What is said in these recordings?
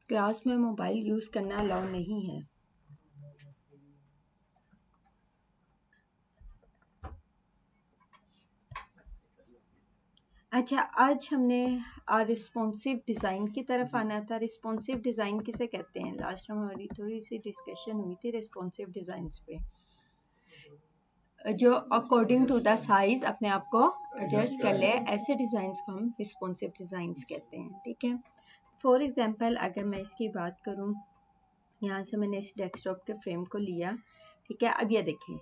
Class में mobile use करना allow नहीं है। अच्छा, आज हमने रिस्पॉन्सिव डिज़ाइन की तरफ आना था। रिस्पॉन्सिव डिज़ाइन किसे कहते हैं? लास्ट टाइम हमारी थोड़ी सी डिस्कशन हुई थी रिस्पॉन्सिव डिज़ाइंस पे, जो अकॉर्डिंग टू द साइज अपने आप को एडजस्ट कर ले, ऐसे डिज़ाइंस को हम रिस्पॉन्सिव डिज़ाइंस कहते हैं। ठीक है, फॉर एग्जांपल अगर मैं इसकी बात करूं, यहाँ से मैंने इस डेस्कटॉप के फ्रेम को लिया, ठीक है। अब ये देखें,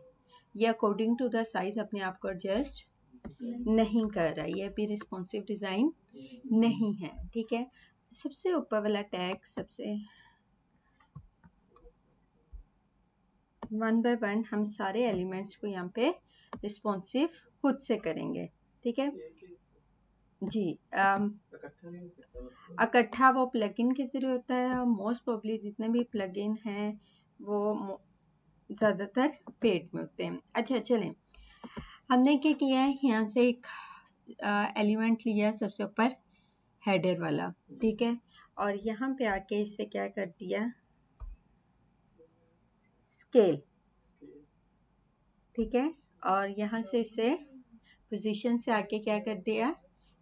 ये अकॉर्डिंग टू द साइज अपने आप को एडजस्ट नहीं कर रहा, ये भी रिस्पॉन्सिव डिज़ाइन नहीं है। ठीक है, सबसे ऊपर वाला टैग, सबसे वन बाय वन हम सारे एलिमेंट्स को यहाँ पे रिस्पॉन्सिव खुद से करेंगे। ठीक है जी। इकट्ठा वो प्लगइन के जरिए होता है। मोस्ट प्रोबेबली जितने भी प्लगइन हैं वो ज़्यादातर पेड में होते हैं। अच्छा चलें, हमने क्या किया है, यहाँ से एक एलिमेंट लिया सबसे ऊपर हेडर वाला, ठीक है, और यहाँ पे आके इससे क्या कर दिया, स्केल, ठीक है, और यहाँ से इसे पोजीशन से आके क्या कर दिया,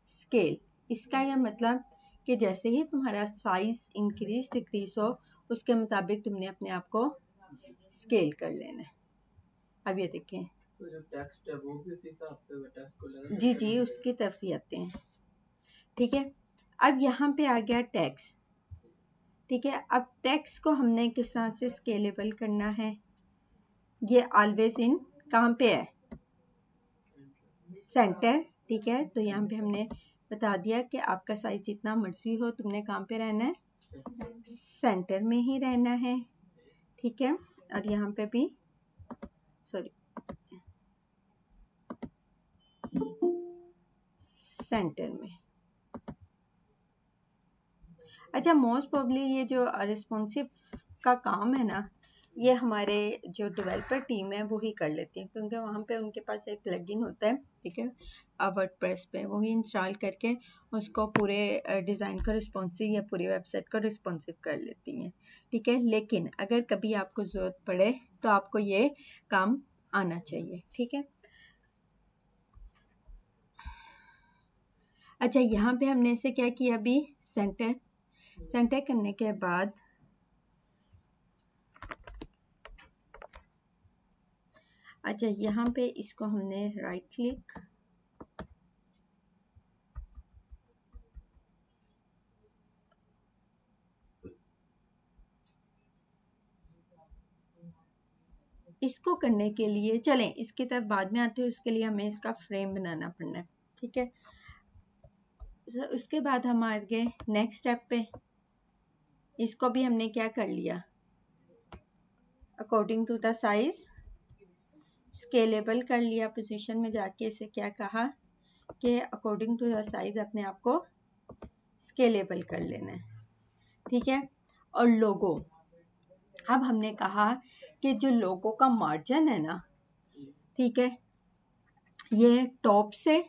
स्केल। इसका यह मतलब कि जैसे ही तुम्हारा साइज इंक्रीज डिक्रीज हो, उसके मुताबिक तुमने अपने आप को स्केल कर लेना है। अब ये देखें, तो जो टेक्स्ट है वो भी उसी हिसाब से टेक्स्ट को लगा, जी जी उसकी तरफ भी आते हैं। ठीक है, अब यहाँ पे आ गया टेक्स्ट। ठीक है, अब टेक्स्ट को हमने किस तरह से स्केलेबल करना है, ये ऑलवेज इन कहाँ पे है, सेंटर। ठीक है, तो यहाँ पे हमने बता दिया कि आपका साइज जितना मर्जी हो, तुमने कहाँ पे रहना है, सेंटर में ही रहना है। ठीक है, और यहाँ पे भी सॉरी सेंटर में। अच्छा, मोस्ट प्रोबेबली ये जो रिस्पॉन्सिव का काम है ना, ये हमारे जो डेवलपर टीम है वो ही कर लेती है, क्योंकि वहाँ पे उनके पास एक प्लगइन होता है, ठीक है, वर्डप्रेस पे, वही इंस्टॉल करके उसको पूरे डिज़ाइन को रिस्पॉन्सिव या पूरी वेबसाइट को रिस्पॉन्सिव कर लेती हैं। ठीक है, लेकिन अगर कभी आपको ज़रूरत पड़े तो आपको ये काम आना चाहिए। ठीक है, अच्छा यहाँ पे हमने इसे क्या किया, अभी सेंटर करने के बाद अच्छा यहाँ पे इसको हमने राइट क्लिक, इसको करने के लिए चलें इसकी तरफ बाद में आते हैं, उसके लिए हमें इसका फ्रेम बनाना पड़ना है। ठीक है, उसके बाद हम आ गए नेक्स्ट स्टेप पे। इसको भी हमने क्या कर लिया, according to the size scalable कर लिया। पोजीशन में जाके इसे क्या कहा कि अकॉर्डिंग टू द साइज अपने आप को स्केलेबल कर लेना है। ठीक है, और लोगो, अब हमने कहा कि जो लोगो का मार्जिन है ना, ठीक है, ये टॉप से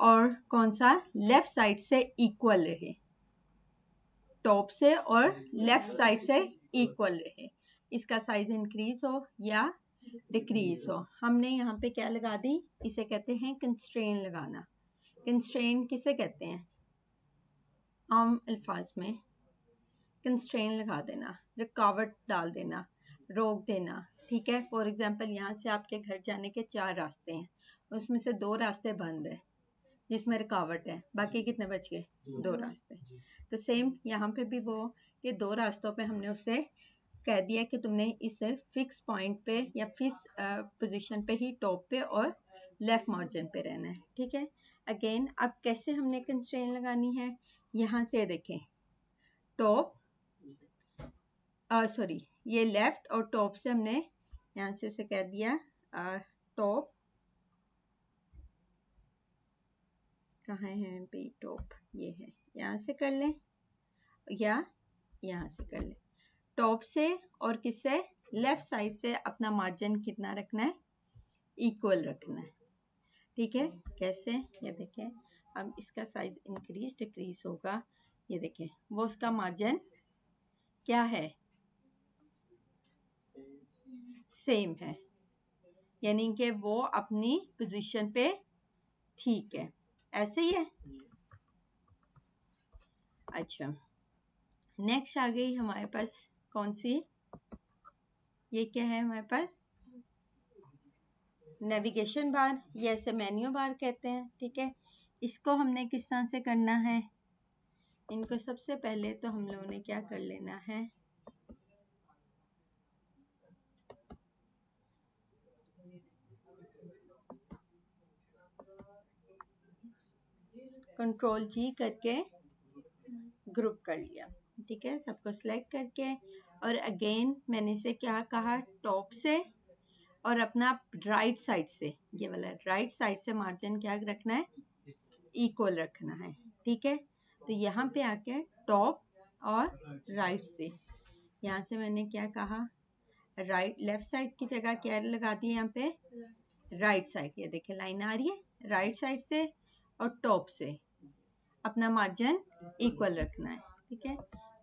और कौन सा, लेफ्ट साइड से इक्वल रहे, टॉप से और लेफ्ट साइड से इक्वल रहे। इसका साइज इंक्रीज हो या डिक्रीज हो। हमने यहाँ पे क्या लगा दी, इसे कहते हैं कंस्ट्रेन लगाना। कंस्ट्रेन किसे कहते हैं, आम अल्फाज में कंस्ट्रेन लगा देना, रुकावट डाल देना, रोक देना। ठीक है, फॉर एग्जांपल यहाँ से आपके घर जाने के 4 रास्ते हैं, उसमें से 2 रास्ते बंद है जिसमें रुकावट है, बाकी कितने बच गए, 2 रास्ते। तो सेम यहाँ पे भी वो कि 2 रास्तों पे हमने उसे कह दिया कि तुमने इसे फिक्स पॉइंट पे या फिक्स पोजीशन पे ही टॉप पे और लेफ्ट मार्जिन पे रहना है। ठीक है, अगेन अब कैसे हमने कंस्ट्रेन लगानी है, यहाँ से देखें, टॉप सॉरी ये लेफ्ट और टॉप से हमने यहाँ से इसे कह दिया टॉप, कहाँ है पे टॉप, ये है, यहाँ से कर लें, या यहाँ से कर ले, टॉप से और किससे, लेफ्ट साइड से अपना मार्जिन कितना रखना है, इक्वल रखना है। ठीक है, कैसे, ये देखें, अब इसका साइज इंक्रीज डिक्रीज होगा, ये देखें वो उसका मार्जिन क्या है, सेम है, यानी कि वो अपनी पोजीशन पे ठीक है, ऐसे ही है। अच्छा, नेक्स्ट आ गई हमारे पास कौन सी, ये क्या है हमारे पास, नेविगेशन बार, या इसे मेन्यू बार कहते हैं। ठीक है, इसको हमने किस तरह से करना है, इनको सबसे पहले तो हम लोगों ने क्या कर लेना है, कंट्रोल जी करके ग्रुप कर लिया। ठीक है, सबको सिलेक्ट करके, और अगेन मैंने इसे क्या कहा, टॉप से और अपना राइट साइड से, ये वाला राइट साइड से मार्जिन क्या रखना है, इक्वल रखना है। ठीक है, तो यहाँ पे आके टॉप और राइट से, यहाँ से मैंने क्या कहा, राइट, लेफ्ट साइड की जगह क्या लगा दी यहाँ पे, राइट साइड, ये देखिए लाइन आ रही है, राइट साइड से और टॉप से अपना मार्जिन इक्वल रखना है। ठीक है,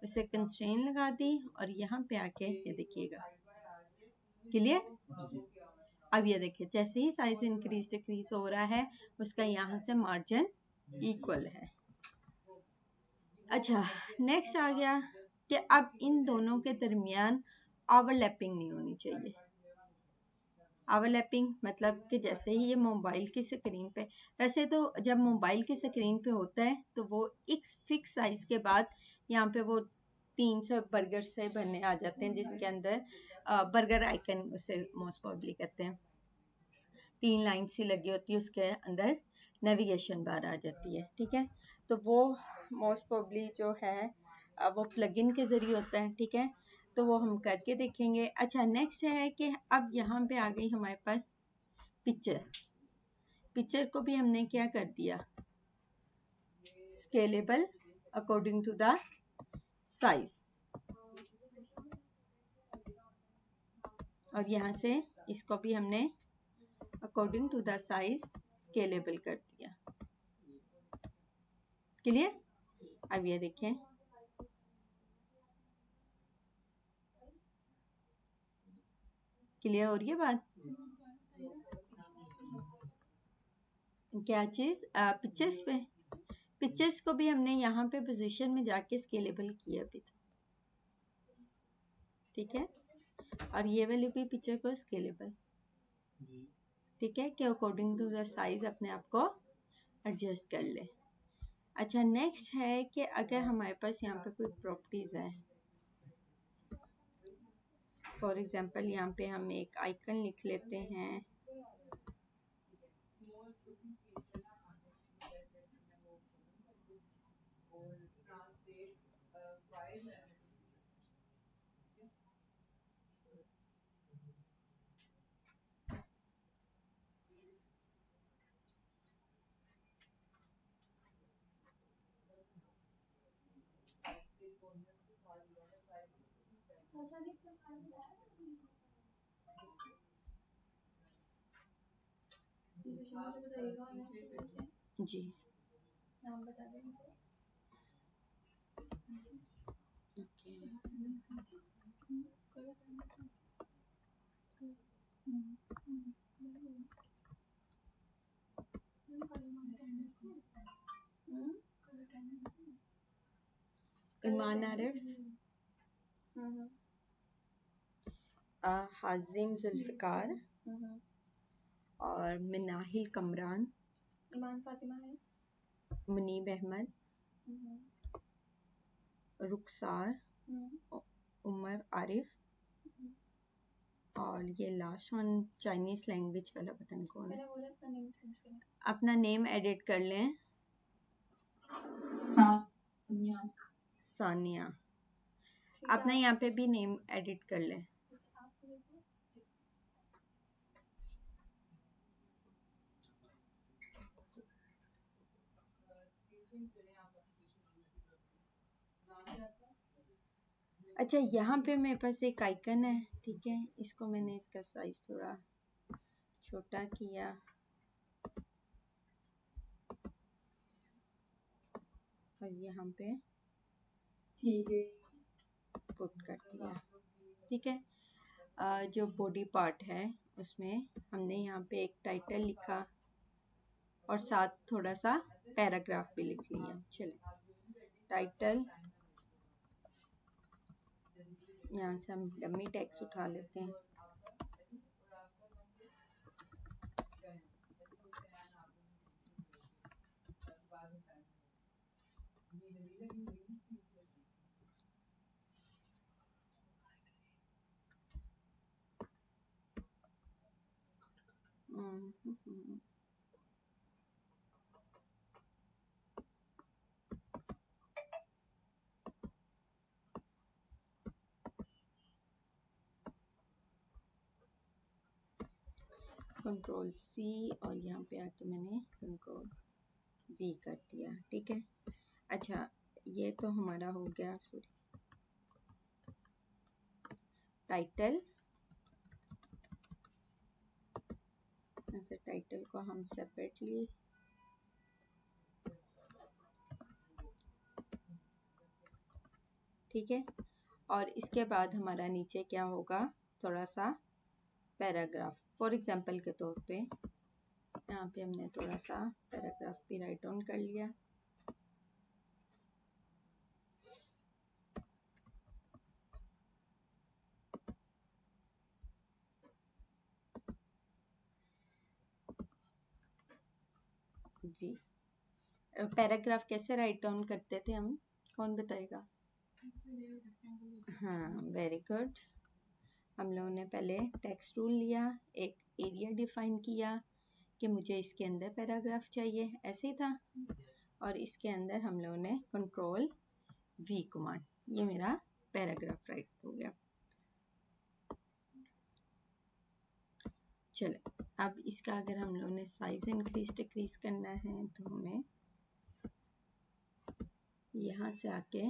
उसे कंस्ट्रेन लगा दी, और यहाँ पे आके ये देखिएगा, क्लियर। अब ये देखिए जैसे ही साइज इंक्रीज डिक्रीज हो रहा है, उसका यहाँ से मार्जिन इक्वल है। अच्छा, नेक्स्ट आ गया कि अब इन दोनों के दरमियान ओवरलैपिंग नहीं होनी चाहिए। ओवरलैपिंग मतलब कि जैसे ही ये मोबाइल की स्क्रीन पे, वैसे तो जब मोबाइल की स्क्रीन पे होता है तो वो एक फिक्स साइज के बाद यहाँ पे वो 3 से बर्गर से बने आ जाते हैं, जिसके अंदर बर्गर आइकन उसे मोस्ट प्रोबेबली कहते हैं, 3 लाइन सी लगी होती है, उसके अंदर नेविगेशन बार आ जाती है। ठीक है, तो वो मोस्ट प्रोबेबली जो है वो प्लगइन के जरिए होता है। ठीक है, तो वो हम करके देखेंगे। अच्छा, नेक्स्ट है कि अब यहाँ पे आ गई हमारे पास पिक्चर, पिक्चर को भी हमने क्या कर दिया, scalable according to the size, और यहाँ से इसको भी हमने according to the size scalable कर दिया। क्लियर, अब ये देखें, क्लियर हो रही है बात, क्या चीज, पिक्चर्स पे, पिक्चर्स को भी हमने यहाँ पे पोजीशन में जाके स्केलेबल किया अभी तो। ठीक है, और ये वाली भी पिक्चर को स्केलेबल, ठीक है, कि अकॉर्डिंग टू द साइज अपने आप को एडजस्ट कर ले। अच्छा, नेक्स्ट है कि अगर हमारे पास यहाँ पे कोई प्रॉपर्टीज है, फॉर एग्जांपल यहाँ पे हम एक आइकन लिख लेते हैं, जी नाम बता दें मुझे, ओके, इमान आरिफ, हाजिम जुल्फिकार, और मिनाहिल कमरान, ईमान फातिमा है, मुनीब अहमद, रुखसार, उमर आरिफ, और ये लास्ट वन चाइनीज लैंग्वेज वाला पता नहीं कौन है, अपना नेम एडिट कर लें, सानिया, सानिया, अपना यहाँ पे भी नेम एडिट कर लें। अच्छा, यहाँ पे मेरे पास एक आइकन है, ठीक है, इसको मैंने इसका साइज थोड़ा छोटा किया और यहाँ पे पुट कर दिया, ठीक है। जो बॉडी पार्ट है उसमें हमने यहाँ पे एक टाइटल लिखा और साथ थोड़ा सा पैराग्राफ भी लिख लिया। चलिए, टाइटल, यहाँ से हम डमी टेक्स्ट उठा लेते हैं। कंट्रोल सी और यहाँ पे आके मैंने कंट्रोल वी कर दिया, ठीक है। अच्छा, ये तो हमारा हो गया, सॉरी, टाइटल। ऐसे टाइटल को हम सेपरेटली ठीक है, और इसके बाद हमारा नीचे क्या होगा, थोड़ा सा पैराग्राफ। फॉर एग्जांपल के तौर पे यहाँ पे हमने थोड़ा सा पैराग्राफ भी राइट डाउन कर लिया। जी, पैराग्राफ कैसे राइट डाउन करते थे हम, कौन बताएगा? हाँ, वेरी गुड। हम लोगों ने पहले टेक्स्ट रूल लिया, एक एरिया डिफाइन किया कि मुझे इसके अंदर पैराग्राफ चाहिए, ऐसे ही था। और इसके अंदर हम लोगों ने कंट्रोल वी कमांड, ये मेरा पैराग्राफ राइट हो गया। चलो, अब इसका अगर हम लोगों ने साइज इंक्रीज डिक्रीज करना है तो हमें यहाँ से आके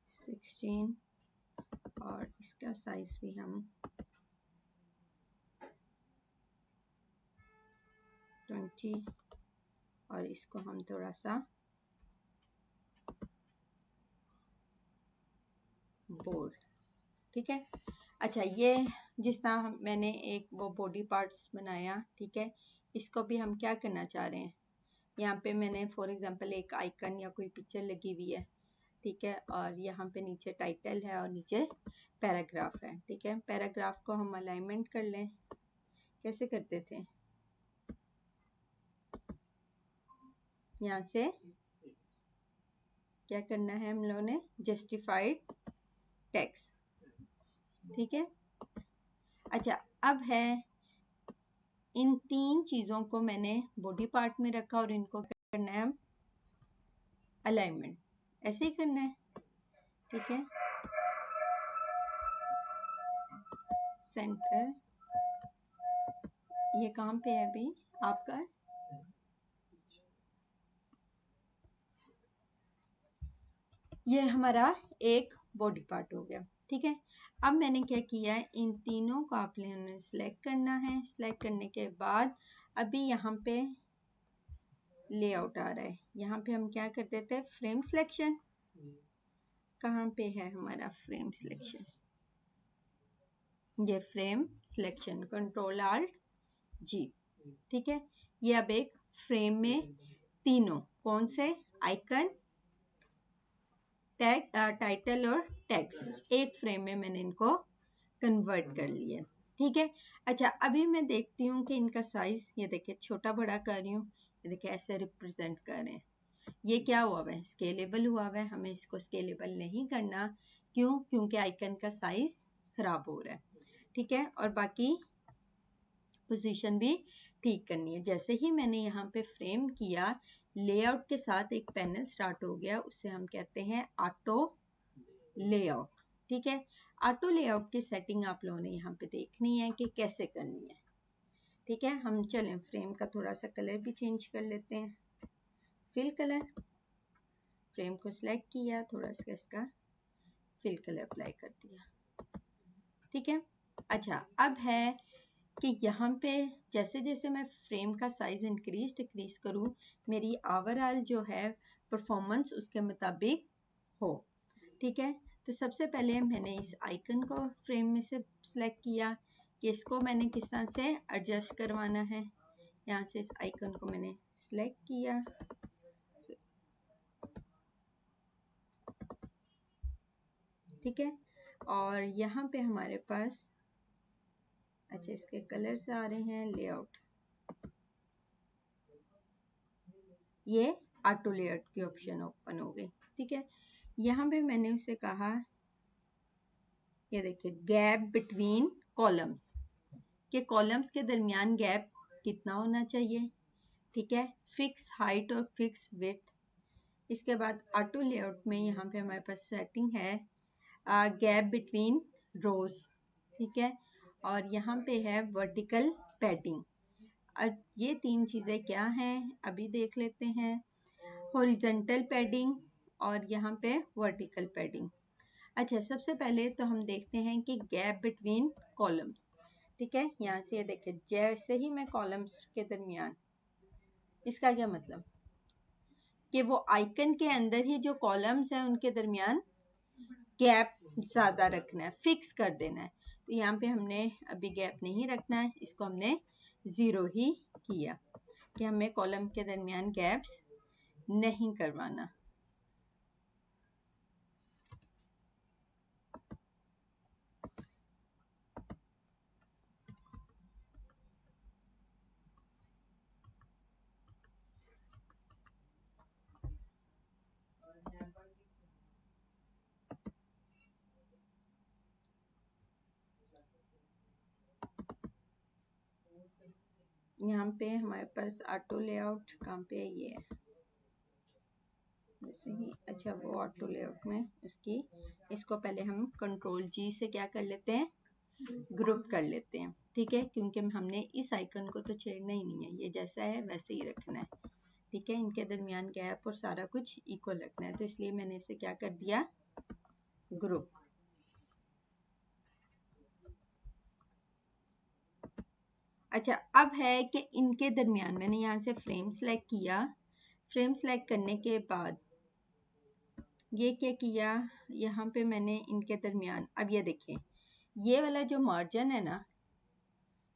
16 और इसका साइज भी हम 20 और इसको हम थोड़ा सा बोल्ड, ठीक है। अच्छा, ये जिस तरह मैंने एक वो बॉडी पार्ट्स बनाया, ठीक है, इसको भी हम क्या करना चाह रहे हैं, यहाँ पे मैंने फॉर एग्जांपल एक आइकन या कोई पिक्चर लगी हुई है, ठीक है, और यहाँ पे नीचे टाइटल है और नीचे पैराग्राफ है, ठीक है। पैराग्राफ को हम अलाइनमेंट कर लें, कैसे करते थे, यहाँ से क्या करना है हम लोगों ने, जस्टिफाइड टेक्स्ट, ठीक है। अच्छा, अब है, इन तीन चीजों को मैंने बॉडी पार्ट में रखा और इनको करना है अलाइनमेंट, ऐसे ही करना है, ठीक है। सेंटर, ये कहाँ पे है अभी आपका, ये हमारा एक बॉडी पार्ट हो गया, ठीक है। अब मैंने क्या किया है, इन तीनों को आप लोगों सिलेक्ट करना है। सिलेक्ट करने के बाद अभी यहाँ पे लेआउट आ रहा है, यहाँ पे हम क्या कर देते हैं, फ्रेम सिलेक्शन। कहाँ पे है हमारा फ्रेम सिलेक्शन, ये फ्रेम सिलेक्शन, कंट्रोल आल्ट जी, ठीक है। ये अब एक फ्रेम में तीनों कौन से, आइकन, टैग, टाइटल और टेक्स्ट, एक फ्रेम में मैंने इनको कन्वर्ट कर लिया, ठीक है। अच्छा, अभी मैं देखती हूँ कि इनका साइज, ये देखिए छोटा बड़ा कर रही हूँ, ये देखिए ऐसे रिप्रेजेंट कर रहे हैं, ये क्या हुआ है, स्केलेबल हुआ है। हमें इसको स्केलेबल नहीं करना, क्यों, क्योंकि आइकन का साइज खराब हो रहा है, ठीक है। और बाकी पोजीशन भी ठीक करनी है। जैसे ही मैंने यहाँ पे फ्रेम किया, लेआउट के साथ एक पैनल स्टार्ट हो गया, उससे हम कहते हैं ऑटो लेआउट, ठीक है। ऑटो लेआउट की सेटिंग आप लोगों ने यहाँ पे देखनी है कि कैसे करनी है, ठीक है। हम चलें फ्रेम का थोड़ा सा कलर भी चेंज कर लेते हैं, फिल कलर, फ्रेम को सिलेक्ट किया, थोड़ा सा इसका फिल कलर अप्लाई कर दिया। ठीक है। अच्छा, अब है कि यहाँ पे जैसे जैसे मैं फ्रेम का साइज डिक्रीज करूँ, मेरी ओवरऑल जो है परफॉर्मेंस उसके मुताबिक हो। ठीक है। तो सबसे पहले मैंने इस आइकन को फ्रेम में से सिलेक्ट किया कि इसको मैंने किस तरह से एडजस्ट करवाना है। यहाँ से इस आइकन को मैंने सिलेक्ट किया, ठीक है। और यहाँ पे हमारे पास, अच्छा इसके कलर्स आ रहे हैं, लेआउट, ये ऑटो लेआउट की ऑप्शन ओपन हो गई। ठीक है। यहाँ पे मैंने उसे कहा, ये देखिए गैप बिटवीन कॉलम्स, के कॉलम्स के दरमियान गैप कितना होना चाहिए। ठीक है। फिक्स हाइट और फिक्स विड्थ। इसके बाद ऑटो लेआउट में यहाँ पे हमारे पास सेटिंग है गैप बिटवीन रोज। ठीक है। और यहाँ पे है वर्टिकल पैडिंग। और ये तीन चीजें क्या हैं अभी देख लेते हैं। हॉरिजॉन्टल पैडिंग और यहाँ पे वर्टिकल पैडिंग। अच्छा, सबसे पहले तो हम देखते हैं कि गैप बिटवीन कॉलम्स। ठीक है। यहाँ से ये देखिए, जैसे ही मैं कॉलम्स के दरमियान, इसका क्या मतलब कि वो आइकन के अंदर ही जो कॉलम्स हैं उनके दरमियान गैप ज्यादा रखना है, फिक्स कर देना है। तो यहाँ पे हमने अभी गैप नहीं रखना है, इसको हमने 0 ही किया कि हमें कॉलम के दरमियान गैप्स नहीं करवाना। यहाँ पे हमारे पास ऑटो लेआउट कहाँ पे है, ये है जैसे ही। अच्छा, वो ऑटो लेआउट में उसकी, इसको पहले हम कंट्रोल जी से क्या कर लेते हैं, ग्रुप कर लेते हैं। ठीक है। क्योंकि हमने इस आइकन को तो छेड़ना ही नहीं है, ये जैसा है वैसे ही रखना है। ठीक है। इनके दरमियान गैप और सारा कुछ इक्वल रखना है, तो इसलिए मैंने इसे क्या कर दिया, ग्रुप। अच्छा, अब है कि इनके दरमियान मैंने यहाँ से फ्रेम सेलेक्ट किया। फ्रेम सेलेक्ट करने के बाद ये क्या किया, यहाँ पे मैंने इनके दरमियान, अब ये देखें, ये वाला जो मार्जिन है ना,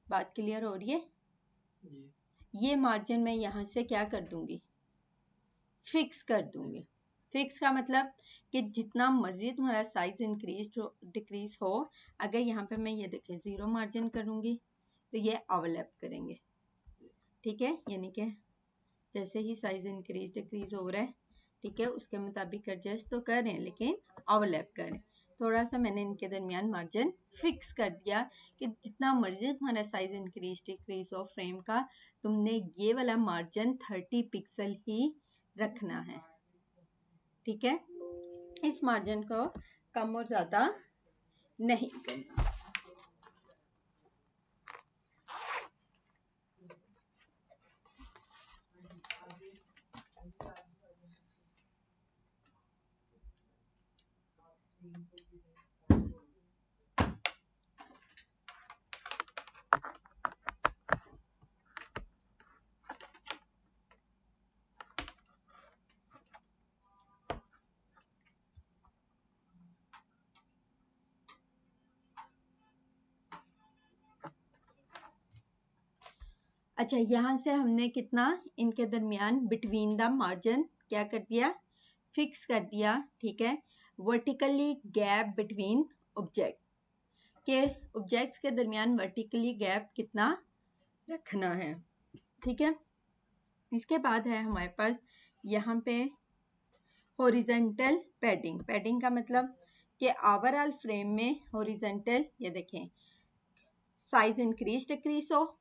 बात क्लियर हो रही है, ये मार्जिन मैं यहाँ से क्या कर दूंगी, फिक्स कर दूंगी। फिक्स का मतलब कि जितना मर्जी तुम्हारा साइज इंक्रीज हो डिक्रीज हो, अगर यहाँ पे मैं ये देखें 0 मार्जिन करूंगी तो ये ओवरलैप करेंगे। ठीक है। यानी कि जैसे ही साइज इंक्रीज डिक्रीज हो रहा है, ठीक है, उसके मुताबिक एडजस्ट तो कर रहे हैं लेकिन ओवरलैप कर रहे हैं। थोड़ा सा मैंने इनके दरमियान मार्जिन फिक्स कर दिया कि जितना मर्जी तुम्हारा साइज इंक्रीज डिक्रीज हो फ्रेम का, तुमने ये वाला मार्जिन 30 पिक्सल ही रखना है। ठीक है। इस मार्जिन को कम और ज्यादा नहीं करना। अच्छा, यहाँ से हमने कितना इनके दरमियान बिटवीन द मार्जिन क्या कर दिया, फिक्स कर दिया। ठीक है। वर्टिकली गैप बिटवीन ऑब्जेक्ट, के ऑब्जेक्ट्स के दरमियान वर्टिकली गैप कितना रखना है। ठीक है। इसके बाद है हमारे पास यहाँ पे हॉरिजॉन्टल पैडिंग। पैडिंग का मतलब कि ओवरऑल फ्रेम में हॉरिजॉन्टल, ये देखें, साइज इंक्रीज डिक्रीज हो,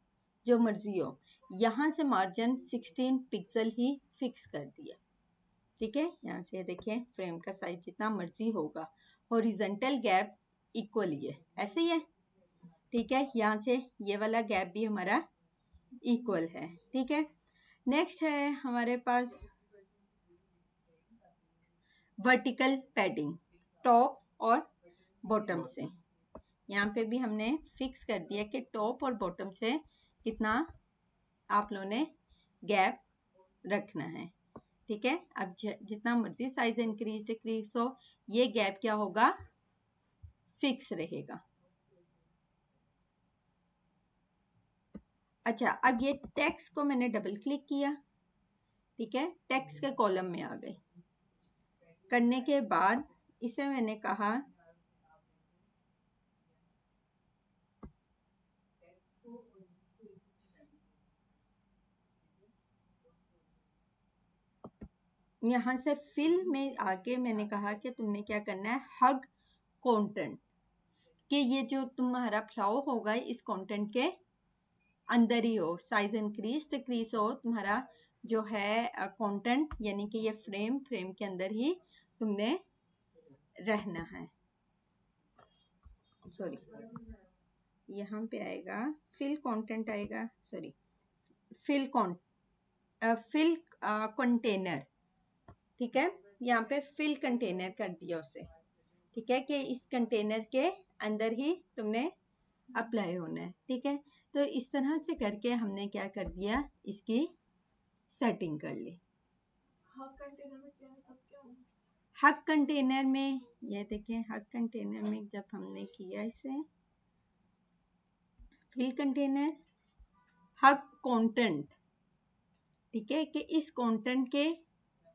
जो मर्जी हो, यहाँ से मार्जिन 16 पिक्सल ही फिक्स कर दिया। ठीक है। यहाँ से देखें, फ्रेम का साइज जितना मर्जी होगा, हॉरिजॉन्टल गैप इक्वल ही है, ऐसे ही है। ठीक है। यहाँ से ये वाला गैप भी हमारा इक्वल है। ठीक है। नेक्स्ट है हमारे पास वर्टिकल पैडिंग, टॉप और बॉटम से। यहाँ पे भी हमने फिक्स कर दिया कि टॉप और बॉटम से कितना आप लोगों ने गैप रखना है। ठीक है, अब जितना मर्जी साइज इंक्रीज डिक्रीज हो, ये गैप क्या होगा, फिक्स रहेगा। अच्छा, अब ये टेक्स्ट को मैंने डबल क्लिक किया, ठीक है, टेक्स्ट के कॉलम में आ गई। करने के बाद इसे मैंने कहा यहाँ से फिल में आके मैंने कहा कि तुमने क्या करना है, हग कंटेंट, कि ये जो तुम्हारा फ्लो होगा इस कंटेंट के अंदर ही हो, साइज इंक्रीज डिक्रीज हो, तुम्हारा जो है कंटेंट यानी कि ये फ्रेम के अंदर ही तुमने रहना है। सॉरी, यहाँ पे आएगा फिल कंटेंट आएगा, सॉरी फिल फिल कंटेनर, ठीक है, यहाँ पे फिल कंटेनर कर दिया उसे, ठीक है, कि इस कंटेनर के अंदर ही तुमने अप्लाई होना है। ठीक है, तो इस तरह से करके हमने क्या कर दिया, इसकी सेटिंग कर ली। हक कंटेनर में ये देखें, हक कंटेनर में जब हमने किया इसे फिल कंटेनर हक कंटेंट, ठीक है, कि इस कंटेंट के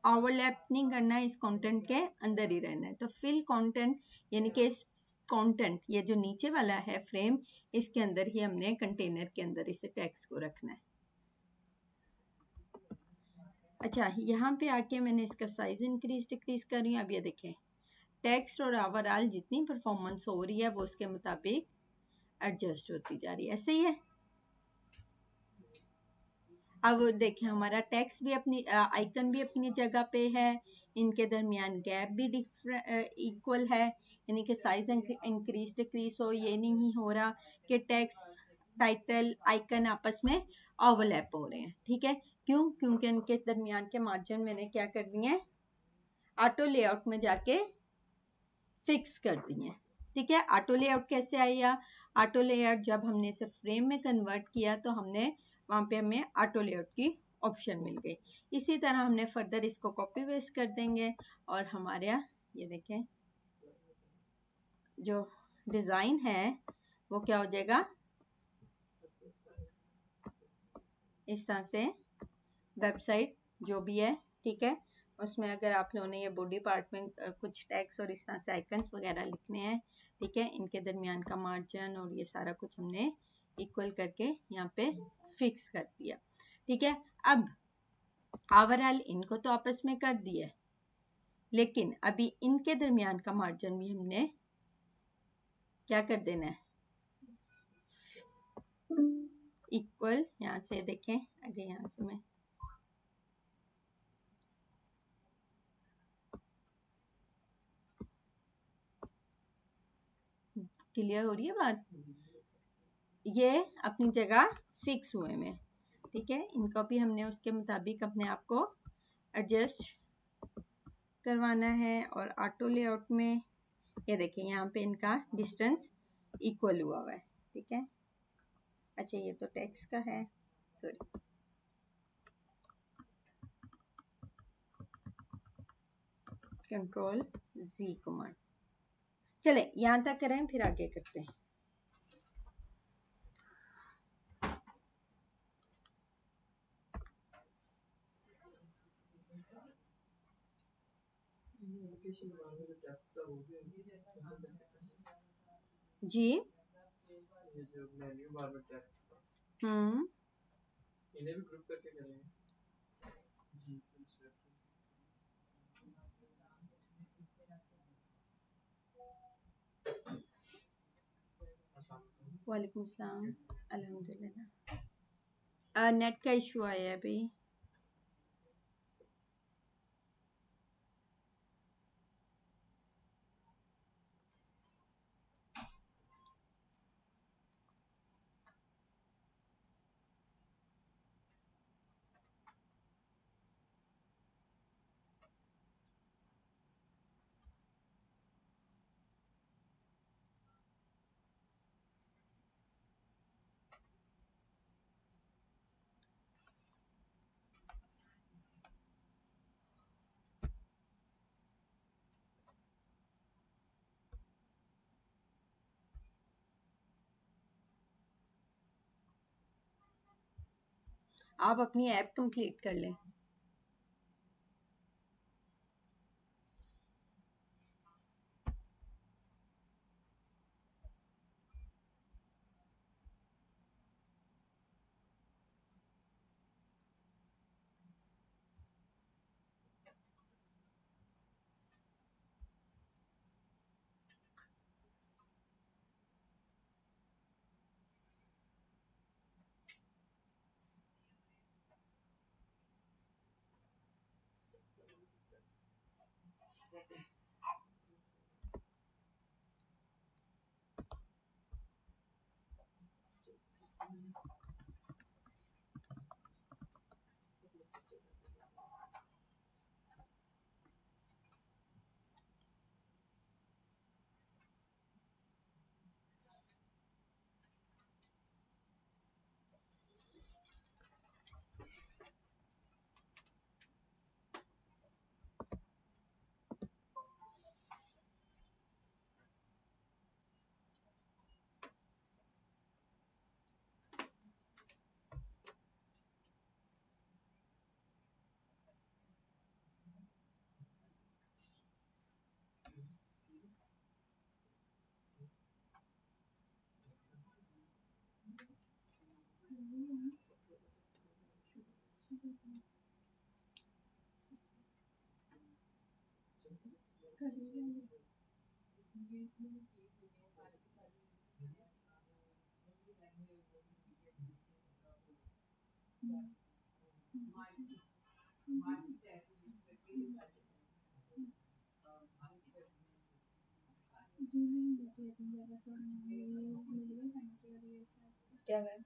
ओवरलैप नहीं करना है, इस कंटेंट के अंदर ही रहना है। तो फिल कंटेंट यानी कि इस कंटेंट, ये जो नीचे वाला है फ्रेम, इसके अंदर ही हमने कंटेनर के अंदर इसे टेक्स्ट को रखना है। अच्छा, यहाँ पे आके मैंने इसका साइज इंक्रीज डिक्रीज कर रही हूँ। अब ये देखें, टेक्स्ट और ओवरऑल जितनी परफॉर्मेंस हो रही है वो उसके मुताबिक एडजस्ट होती जा रही है, ऐसे ही है। अब देखें, हमारा टेक्स्ट भी अपनी आइकन भी अपनी जगह पे है, इनके दरमियान गैप भी इक्वल है, यानी कि साइज इंक्रीज डिक्रीज हो, ये नहीं हो रहा कि टेक्स्ट टाइटल आइकन आपस में ओवरलैप हो रहे हैं। ठीक है, क्यों? क्योंकि इनके दरमियान के मार्जिन मैंने क्या कर दिए हैं, ऑटो लेआउट में जाके फिक्स कर दिए। ठीक है, ऑटो लेआउट कैसे आया, ऑटो लेआउट जब हमने इसे फ्रेम में कन्वर्ट किया तो हमने वहां पे हमें ऑटो लेआउट की ऑप्शन मिल गई। इसी तरह हमने फर्दर इसको कॉपी पेस्ट कर देंगे और हमारे ये देखें जो डिजाइन है वो क्या हो जाएगा, इस तरह से वेबसाइट जो भी है, ठीक है, उसमें अगर आप लोगों ने ये बॉडी पार्ट में कुछ टैग्स और इस तरह से आइकन्स वगैरह लिखने हैं, ठीक है, इनके दरमियान का मार्जिन और ये सारा कुछ हमने इक्वल करके यहाँ पे फिक्स कर दिया। ठीक है, अब ओवरऑल इनको तो आपस में कर दिया, लेकिन अभी इनके दरमियान का मार्जिन भी हमने क्या कर देना है, इक्वल। यहाँ से देखें, अगर यहाँ से मैं क्लियर हो रही है बात, ये अपनी जगह फिक्स हुए में। ठीक है, इनको भी हमने उसके मुताबिक अपने आप को एडजस्ट करवाना है। और ऑटो लेआउट में ये देखिए, यहाँ पे इनका डिस्टेंस इक्वल हुआ है। ठीक है, अच्छा ये तो टेक्स्ट का है, सॉरी, कंट्रोल जी कमांड। चले यहाँ तक करें, फिर आगे करते हैं। जी, हम्म, इन्हें भी ग्रुप करके करेंगे। वालेकुम सलाम, अल्हम्दुलिल्लाह। नेट का इशू आया है अभी। आप अपनी ऐप कंप्लीट कर लें। क्या है?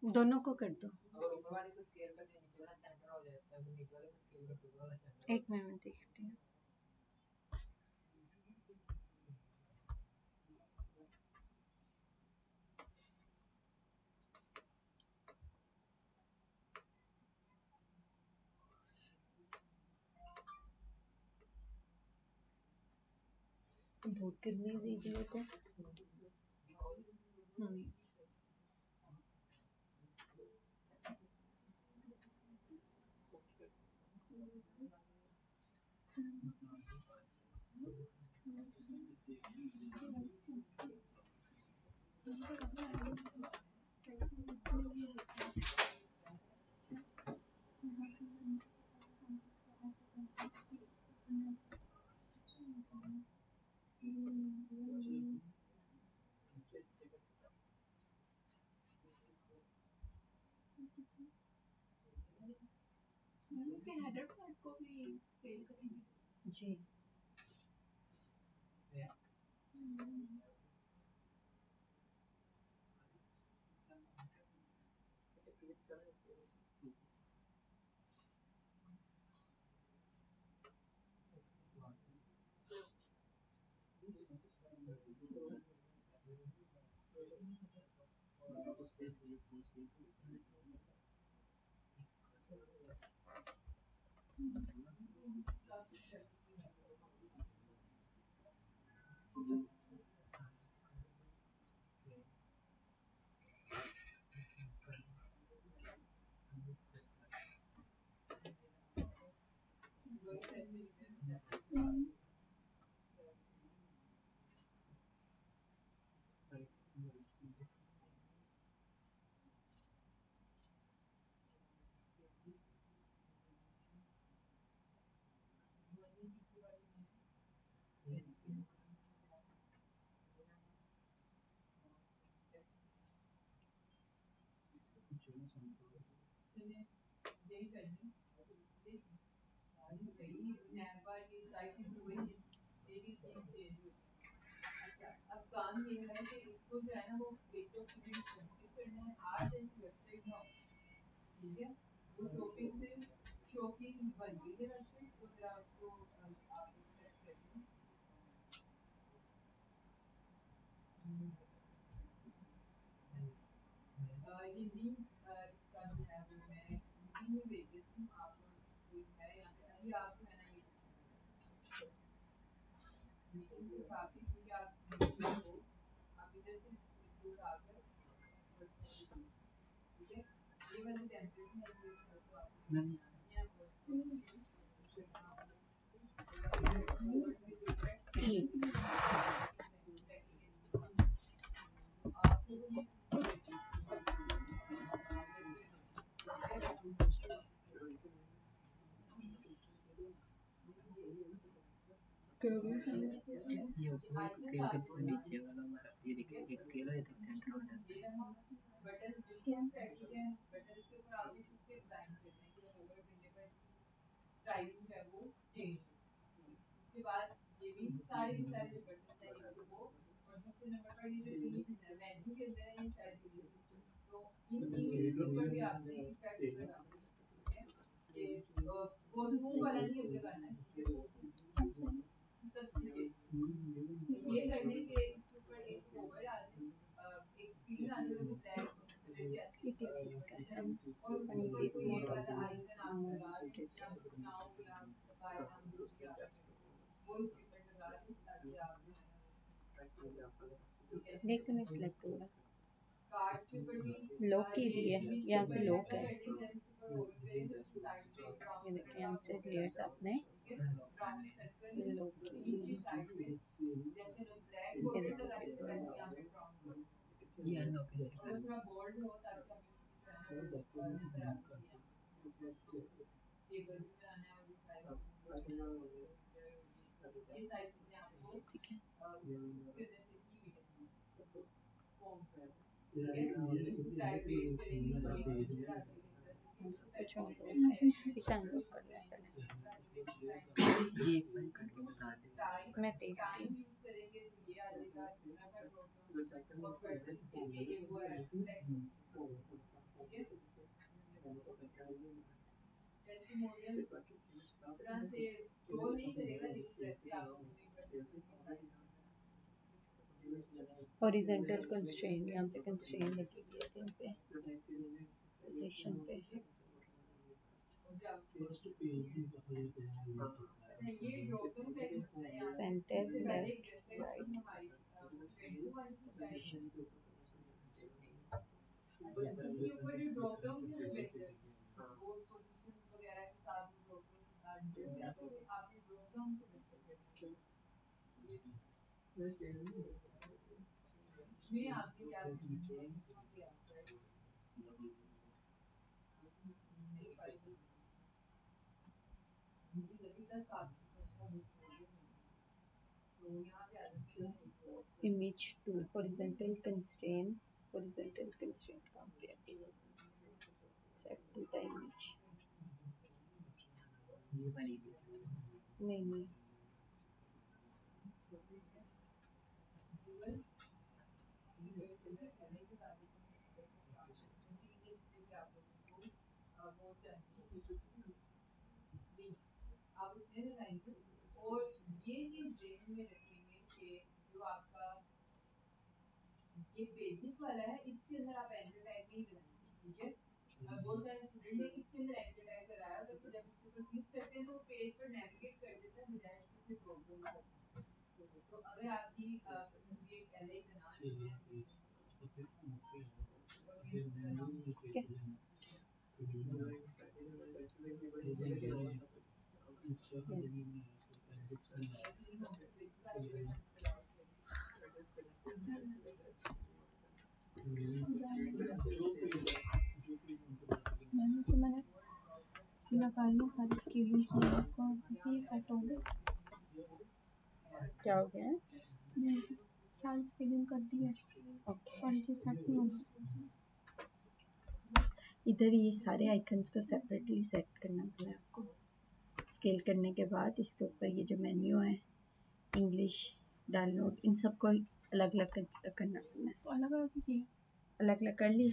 दोनों को कर दो। एक मिनट देखती हूँ। बहुत गर्मी हुई लेते। जी जी ये ऊपर स्केल करते हैं नीचे वाला हमारा ये देखिए एक स्केल है एक सेंटर हो जाता है ये किस चीज़ का है paneer mode of the light status लेकिन सिलेक्ट हो रहा लॉक की हुई है यहाँ से लॉक है ये देखिए यहाँ से लेयर्स आपने लॉक की हुई है ये देखिए ये अनलॉक कैसे करें ठीक है कुछ और लॉक है इसे अनलॉक कर लें पहले ये एक बार करके बता देते मैं देखती हूँ हॉरिजॉन्टल कंस्ट्रेंट यहाँ पे कंस्ट्रेंट लगी हुई है कहीं पे पोजीशन पे centre left right position image 2 horizontal constraint कहाँ पे है set to the image ये वाली भी नहीं मैंने लगाई है सारी स्केलिंग की है इसको, ये सेट हो गया। क्या हो गया है? मैंने सारी स्केलिंग कर दी है, और ये सेट नहीं होगी। इधर ये सारे आइकन्स को सेपरेटली सेट करना पड़ा आपको। स्केल करने के बाद इसके ऊपर ये जो मेन्यू है, इंग्लिश, डाउनलोड, इन सबको अलग अलग करना पड़ना है। तो अलग अलग ही अलग अलग कर ली।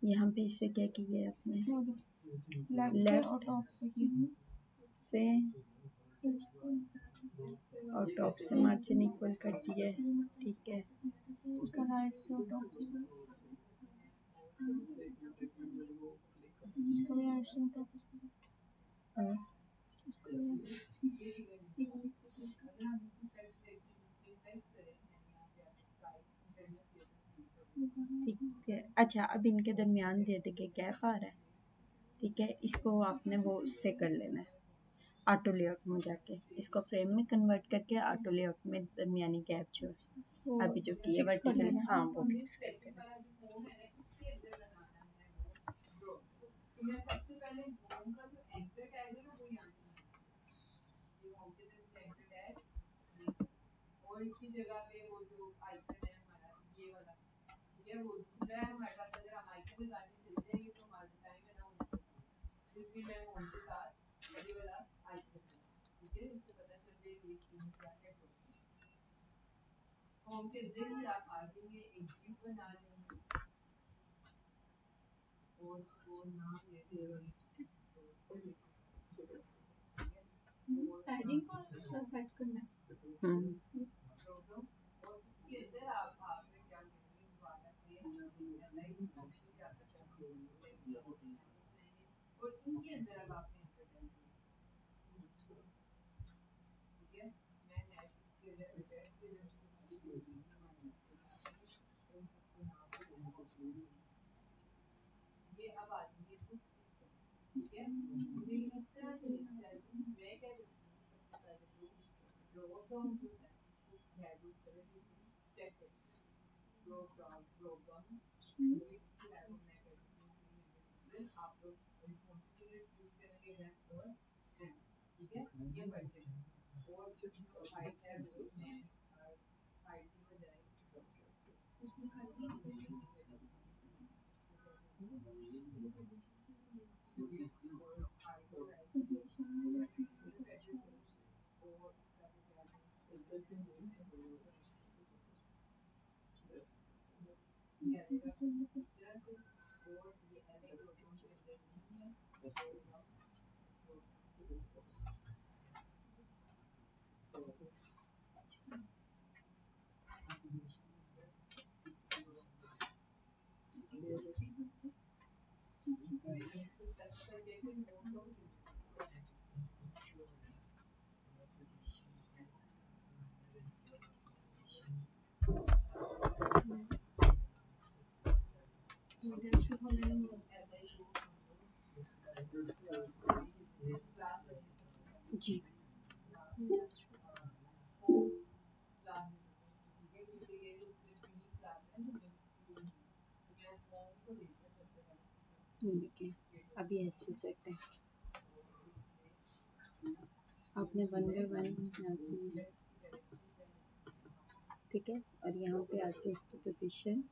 यहाँ पे इससे क्या किया है आपने? लेफ्ट और टॉप से की से और टॉप से मार्जिन इक्वल कर दिया है, ठीक है। उसका राइट से और टॉप से, इसका भी राइट से और टॉप से, ठीक है। अच्छा, अब इनके दरमियान दे के गैप आ रहा है, ठीक है। इसको आपने वो उससे कर लेना है, ऑटो लेआउट में जाके इसको फ्रेम में कन्वर्ट करके ऑटो लेआउट में दरमियानी गैप जो है अभी जो किया वर्टिकल, हाँ वो फिक्स कर देना। पैडिंग को सेट करना है। जी देखिए अभी ऐसे सेट है, आपने 1 बाय 1 यहाँ से, ठीक है। और यहाँ पे आके इसकी पोजीशन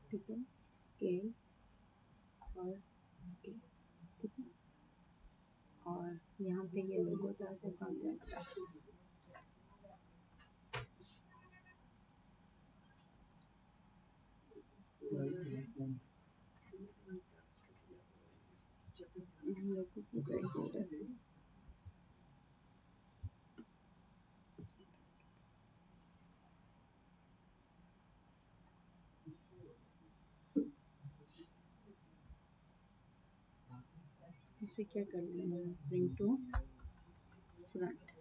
ठीक है, स्केल और स्केल, ठीक है। और यहाँ पे ये लोगो था वो कहाँ गया? लोगों की गाइड हो रहा है। इसे क्या कर लेना है, ब्रिंग टू फ्रंट।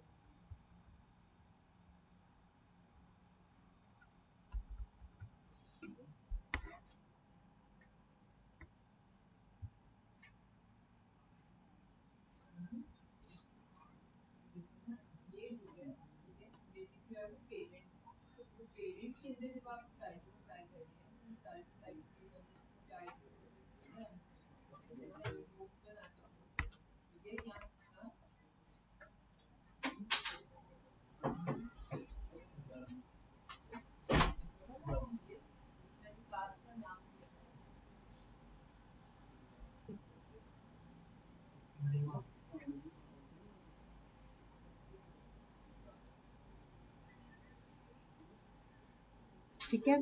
ठीक है,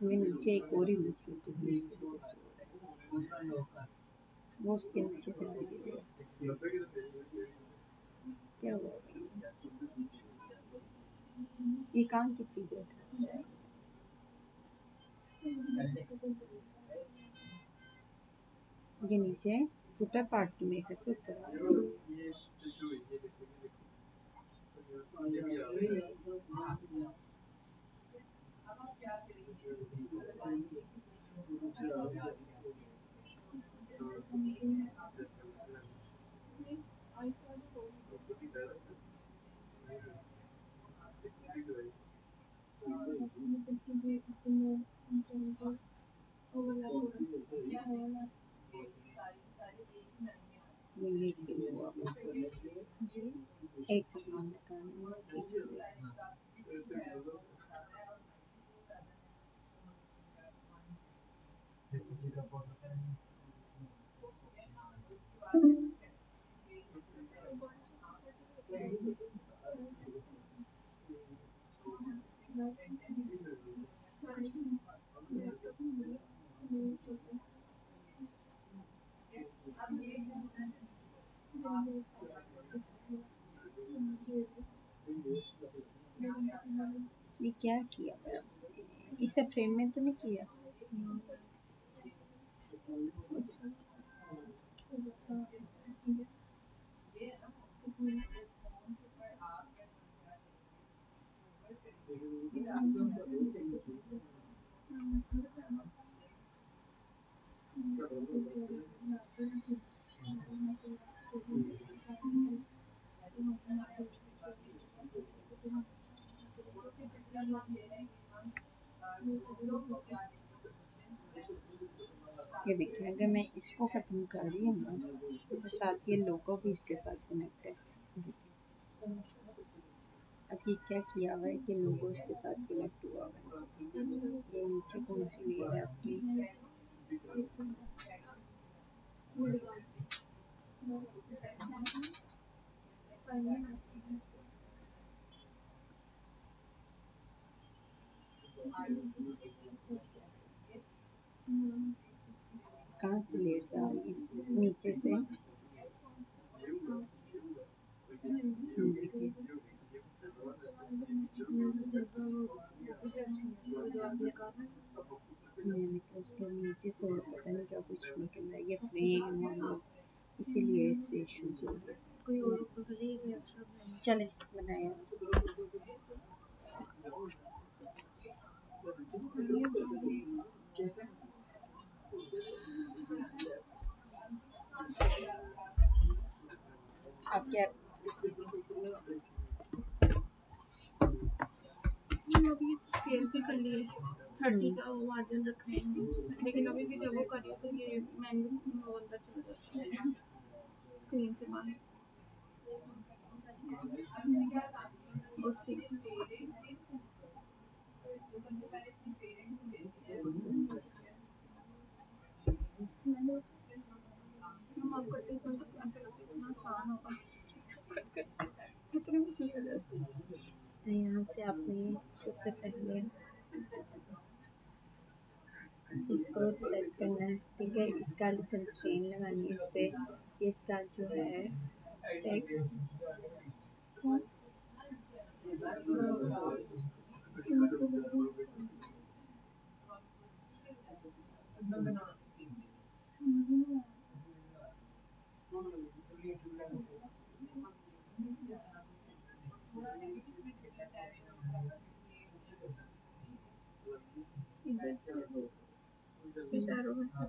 मैं नीचे एक और इमेज लेती हूँ, इसकी वजह से हो रहा है। वो उसके नीचे चली गई है, क्या हुआ भाई? ये काम की चीज है, ये नीचे फुटर पार्ट की मेरे से ऊपर आ रहा ये फील हुआ जी। एक सेकंड निकालना, फिक्स हुआ। ये क्या किया मैंने? इसे फ्रेम में तो नहीं किया? ये देखिए, अगर मैं इसको खत्म कर रही हूँ ना, तो साथ ये लोगो भी इसके साथ कनेक्ट है। अब ये क्या किया हुआ है कि लोगो इसके साथ कनेक्ट हुआ हुआ है। ये नीचे कौन सी लेयर है आपकी? कहाँ से लेयर्स आ रही है? नीचे से। देखिए, मैंने तो उसके नीचे से और पता नहीं क्या कुछ निकल रहा है, ये फ्रेम और लोग, इसीलिए इससे इश्यूज हो रहे हैं। कोई और ऊपर करिए, चले बनाया। आप क्या अभी स्केल पे कर लिए 30 का वो मार्जिन रखा है, लेकिन अभी भी जब वो करिए तो ये मैंगो अंदर चला जाता है स्क्रीन से बाहर और फिक्स। हम आप करते ऐसा लगता है इतना आसान होगा, कितनी मछली हो जाती है। यहाँ से आपने सबसे पहले इसको सेट करना है, ठीक है। इसका कंस्ट्रेन लगानी है इस पे, इसका जो है टेक्स्ट इधर से वो इशारों में से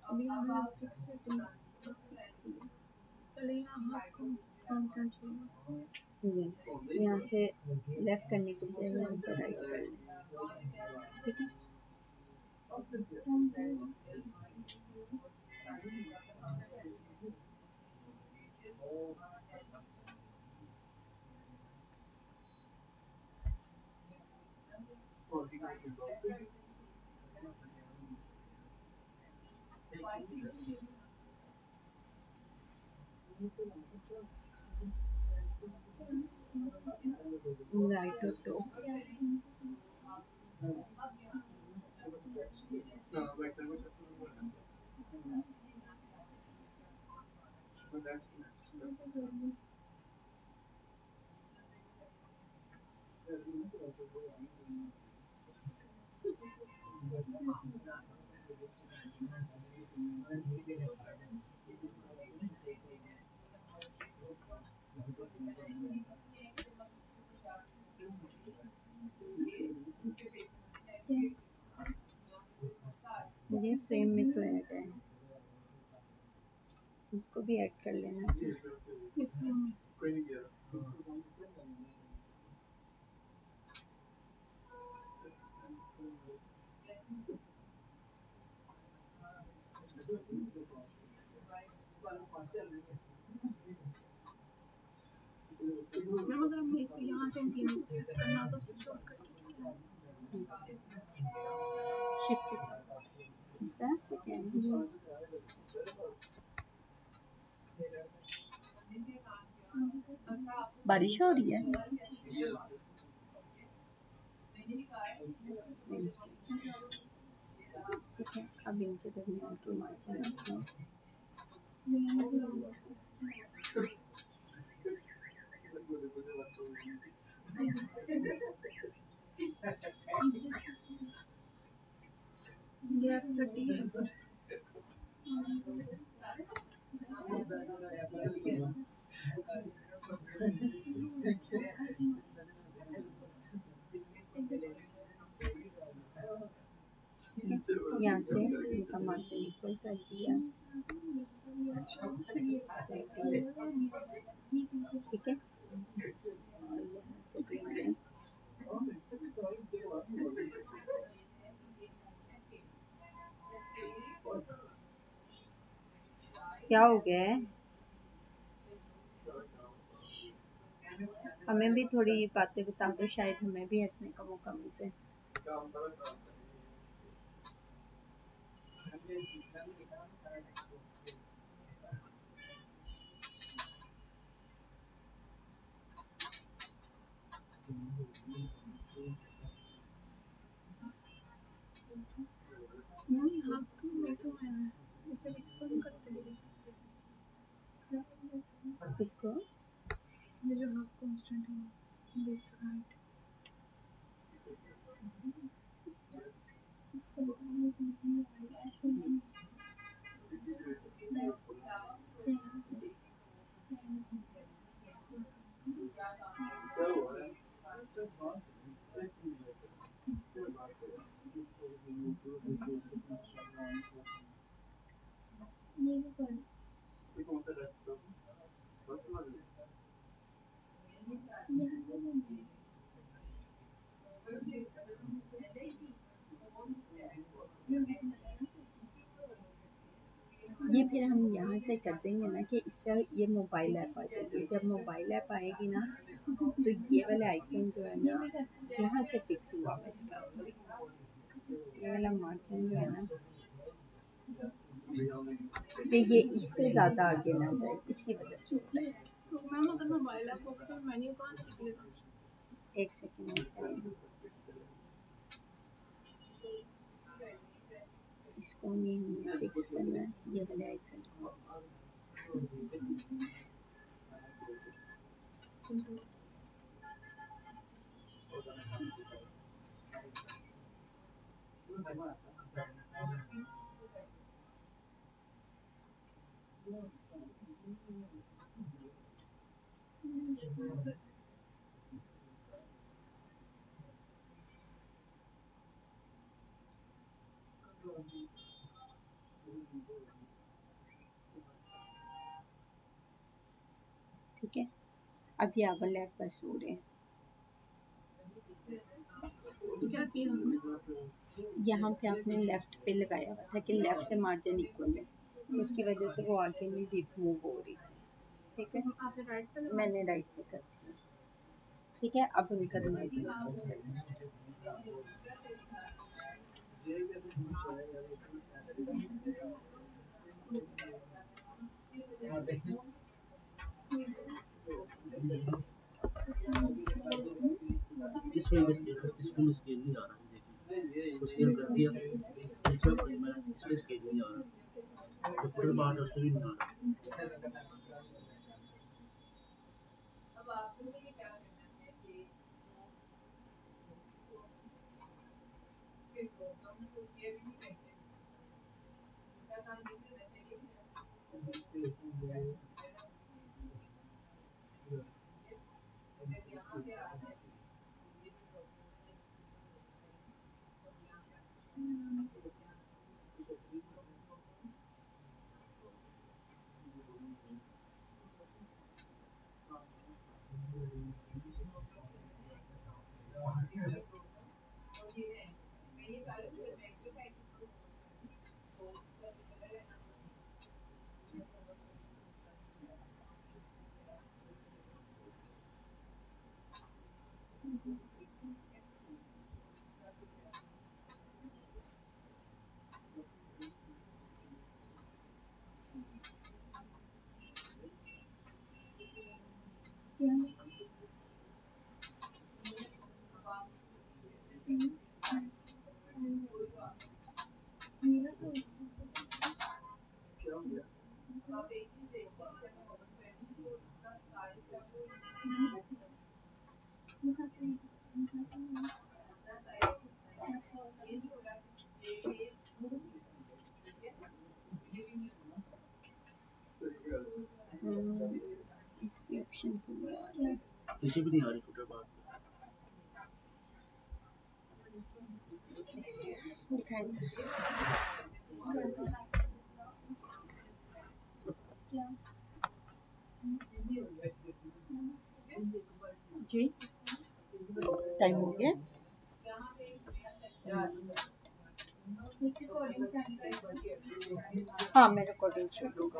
अभी हमें फिक्स सेटिंग फिक्स की है। पहले यहाँ कंटेंट चाहिए, यहाँ से लेफ्ट करने के लिए यहाँ से राइट कर लें, ठीक है। राइट और टॉप ये फ्रेम में तो ऐड है, इसको भी ऐड कर लेना था। मैं अगर हमने इसको यहाँ से इन तीनों को सेट करना तो शॉर्टकट क्या है? शिफ्ट के साथ इस तरह से क्या बारिश हो रही है। ठीक है, अब इनके दरमियान के मार्जिन रखना ये 30 है। यहाँ से इनका मार्जिन इक्वल कर दिया, ठीक है। और यहाँ से भी मैंने क्या हो गया है, हमें भी थोड़ी बातें बता दो, शायद हमें भी हंसने का मौका मिल जाए। नहीं हाँ तो मैं तो मैं इसे एक्सपोर्ट करते हैं किसको ये जो हाफ कांस्टेंट है लेफ्ट राइट ये फिर हम यहाँ से कर देंगे ना कि इससे ये मोबाइल ऐप आ जाएगी। जब मोबाइल ऐप आएगी ना तो ये वाला आइकन जो है ना यहाँ से फिक्स हुआ है इसका, ये वाला मार्जिन जो है ना कि ये इससे ज़्यादा आगे ना जाए, इसकी वजह से होता है। तो मैम अगर मोबाइल ऐप होगा तो मेन्यू कहाँ से निकलेगा? एक सेकेंड, इसको नहीं हमें फिक्स करना है, ये वाले आइकन को। ठीक है, अब ये वाले ऐप बस हो रहे हैं। क्या किया हमने? यहाँ पे आपने लेफ्ट पे लगाया हुआ था कि लेफ्ट से मार्जिन इक्वल है, उसकी वजह से वो आगे नहीं मूव हो रही थी। ठीक है, आपने राइट पे लगाया? मैंने राइट पे कर दिया। ठीक है, अब उनका मार्जिन इसमें स्केल नहीं आ रहा है, देखिए इसको स्केल कर दिया, इसमें स्केल नहीं आ रहा, तो फिर बाहर उसमें भी नहीं आ रहा। इसकी ऑप्शन को नहीं आ रहा है। नीचे भी नहीं आ रही फुटर बार दिखाएं जी, टाइम हो गया। हाँ, मैं रिकॉर्डिंग शुरू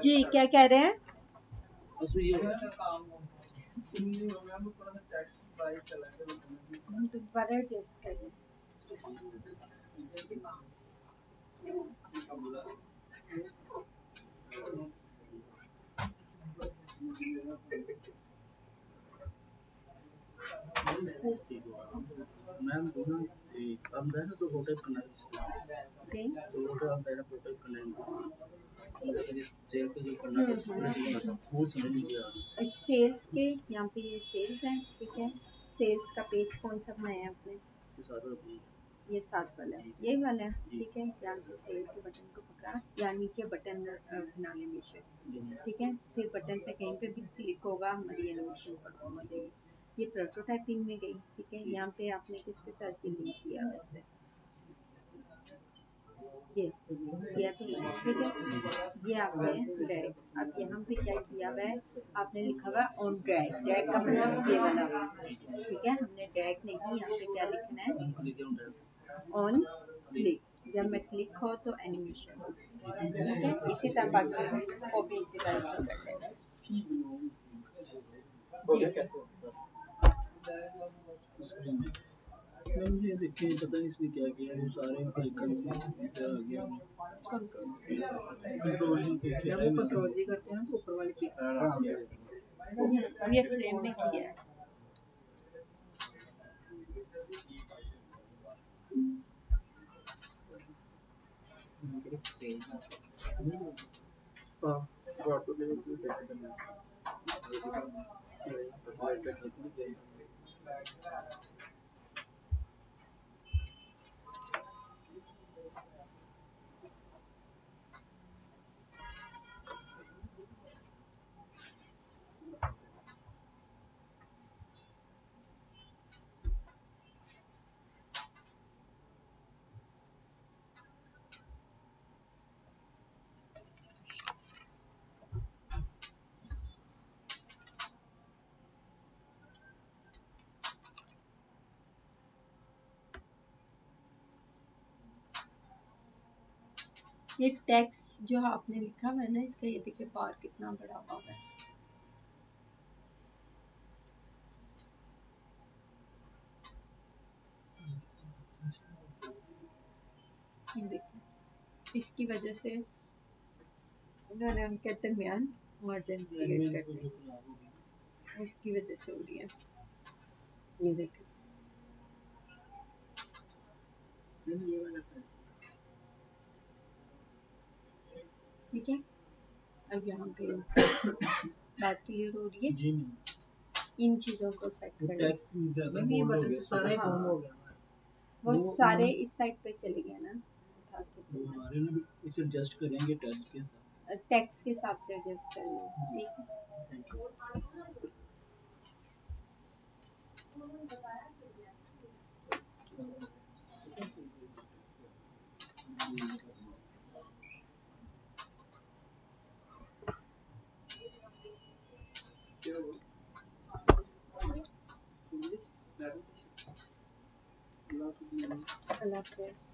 जी, क्या कह रहे हैं? दोबारा एडजस्ट करें। मैम दोनों अब मैं तो होटल करना है जी तो होटल अब मेरा होटल करना है सेल पे जो करना है वो समझ नहीं आ रहा सेल्स के यहाँ पे ये सेल्स है, ठीक है। सेल्स का पेज कौन सा बनाया है आपने? इसके साथ अपनी ये 7 वाला है, ये वाला है, ठीक है। यहाँ से सेल के बटन को पकड़ा या नीचे बटन बना एनिमेशन, ठीक है। फिर बटन पे कहीं पे भी क्लिक होगा, हमारी एनिमेशन परफॉर्म हो जाएगी। ये प्रोटोटाइपिंग में गई, ठीक है। यहाँ पे आपने किसके साथ ये लिंक किया वैसे? ये किया तो है, ठीक है। ये आपने ड्रैग, अब यहाँ पे क्या किया हुआ है, आपने लिखा हुआ है ऑन ड्रैग। ड्रैग का मतलब ये वाला, ठीक है। हमने ड्रैग नहीं, यहाँ पे क्या लिखना है, ऑन क्लिक। जब मैं क्लिक हो तो एनिमेशन हो, ठीक है। इसी तरह बाकी वो भी इसी तरह कर लेना जी। मैम ये देखिए पता नहीं इसने क्या किया वो सारे आइकन क्या आ गया कंट्रोल जी जब वो कंट्रोल जी करते हैं ना तो ऊपर वाले पिक्स ये फ्रेम में किया है। हाँ फोटो ले ये टेक्स्ट जो आपने लिखा हुआ है ना, इसका ये देखिए बार कितना बड़ा हुआ है। ये देखिए इसकी वजह से मैंने उनके दरमियान मार्जिन क्रिएट कर दी, उसकी वजह से हो रही है। ये देखिए ठीक है। अब यहाँ पे बात क्लियर हो रही है जी इन चीजों को सेट करना। टेक्स्ट ज्यादा बोल्ड हो गया सारा ही कम हो गया वो सारे इस साइड पे चले गए ना, उठा के वो हमारे ना इसे एडजस्ट करेंगे टेक्स्ट के साथ टेक्स्ट के हिसाब से एडजस्ट कर लो, ठीक है। थैंक यू अल्लाह हाफिज़।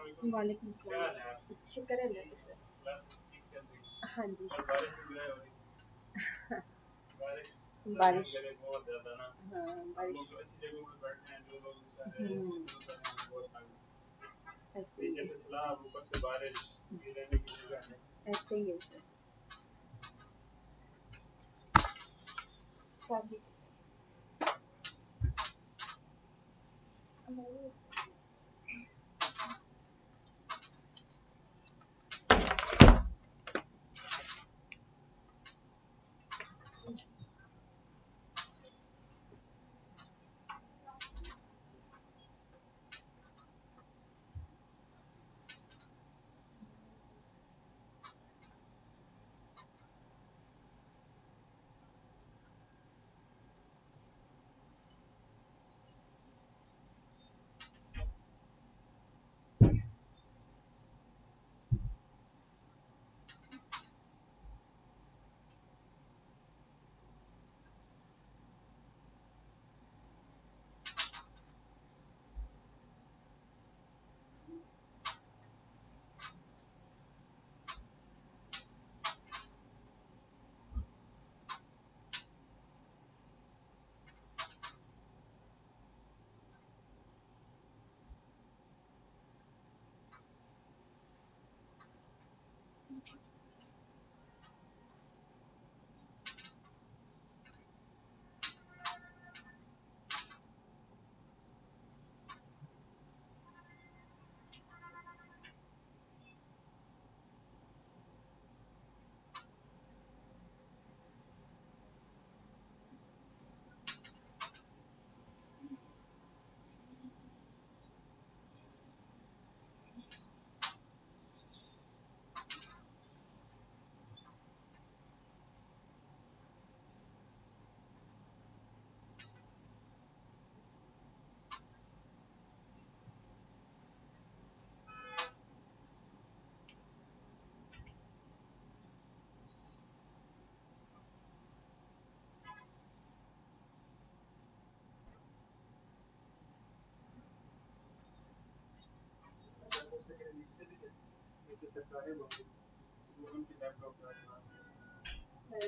वालेकुम सलाम। शुक्र है अल्लाह का सर। हाँ जी बारिश हाँ बारिश ऐसे ही ऐसे ही है सर। साथ ही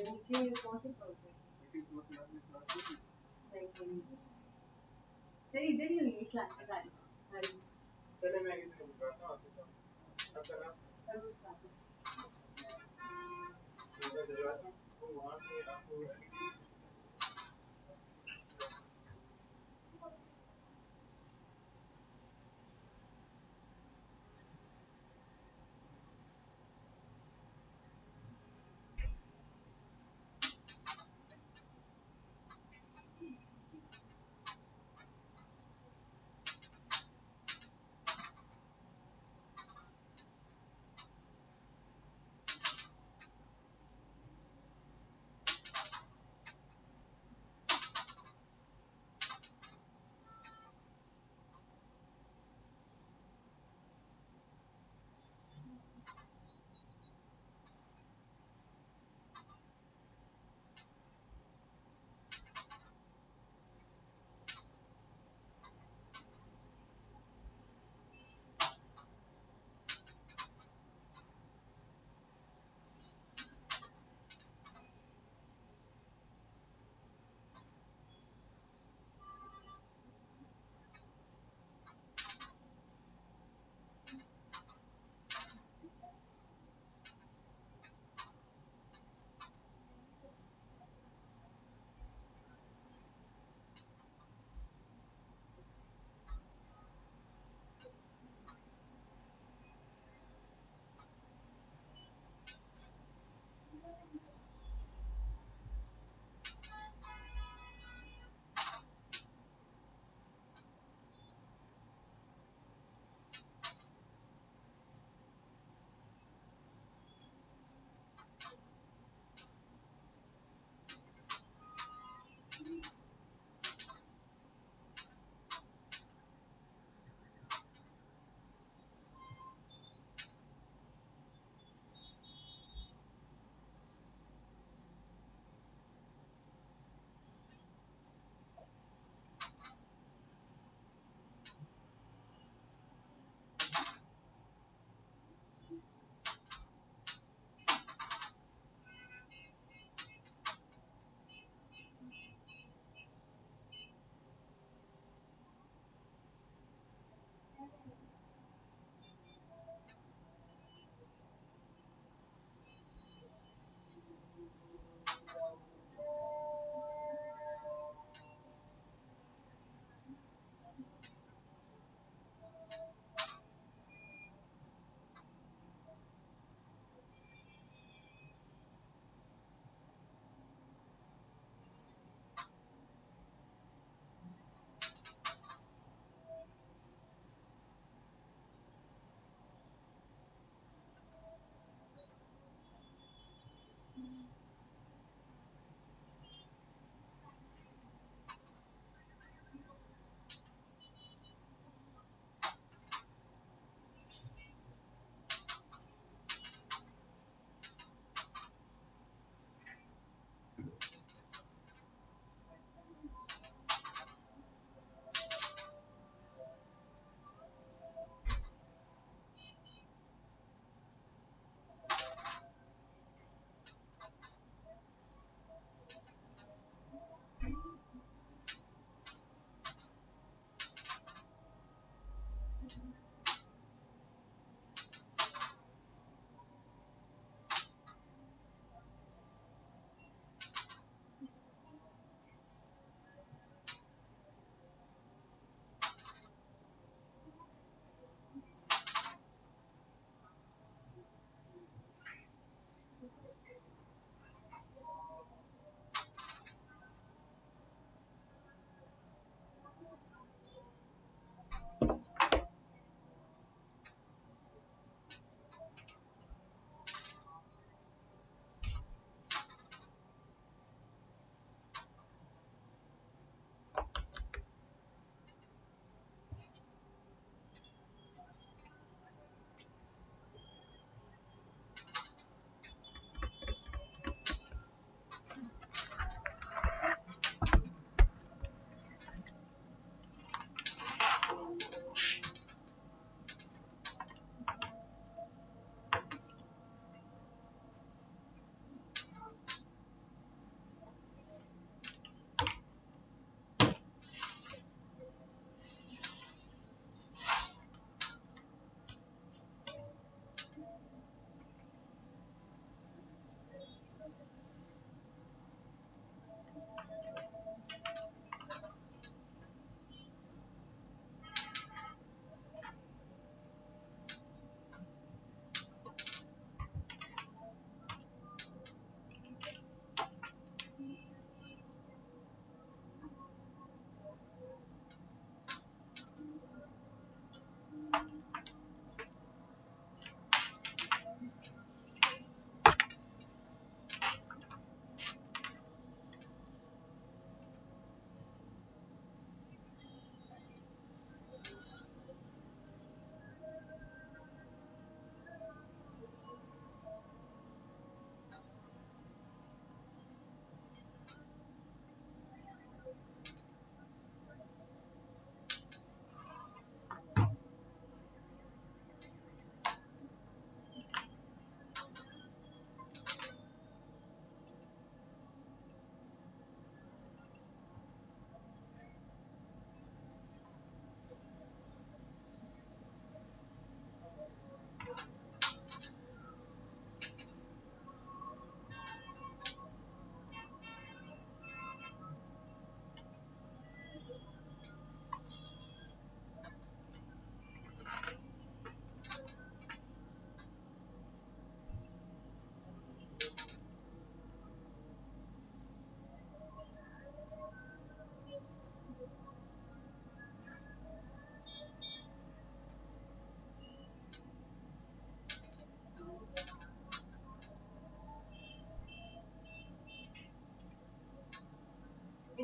नीचे कौन से फ्लोर पे सर इधर ही हुई है क्लास का गाड़ी। चले मैं कितने बता रहा हूँ आपके साथ अब करा अब उस बात तो वहाँ से आपको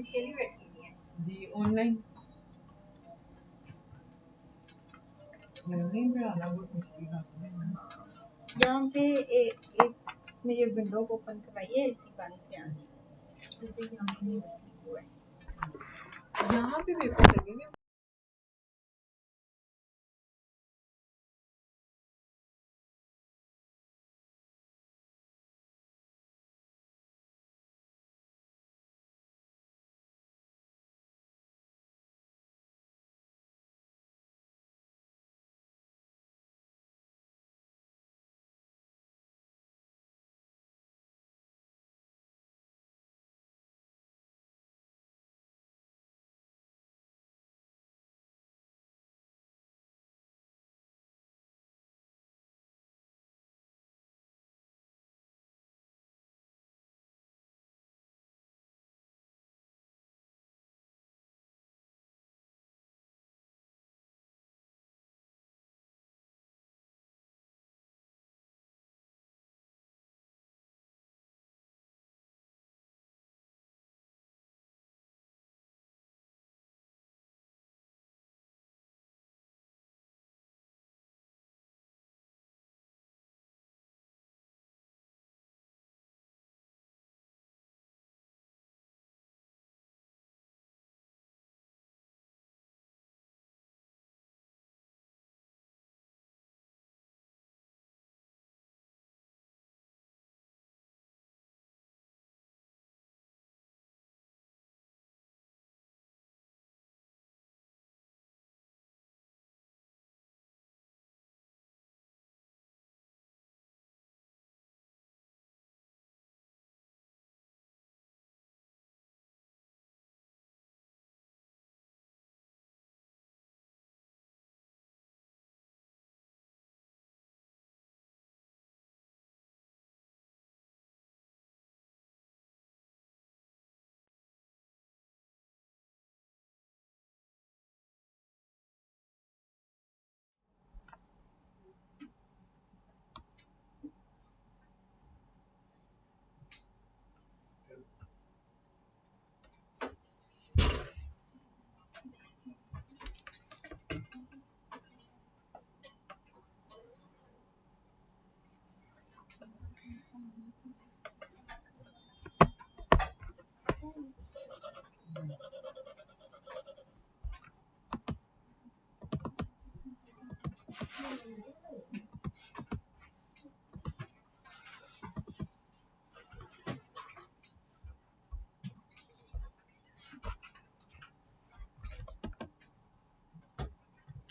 इसके लिए बैठी हुई है जी ऑनलाइन पढ़ाना बहुत मुश्किल काम है। यहाँ पे एक मेरे विंडो को ओपन करवाइए, इसी बात से आज यहाँ पे पेपर लगे हुए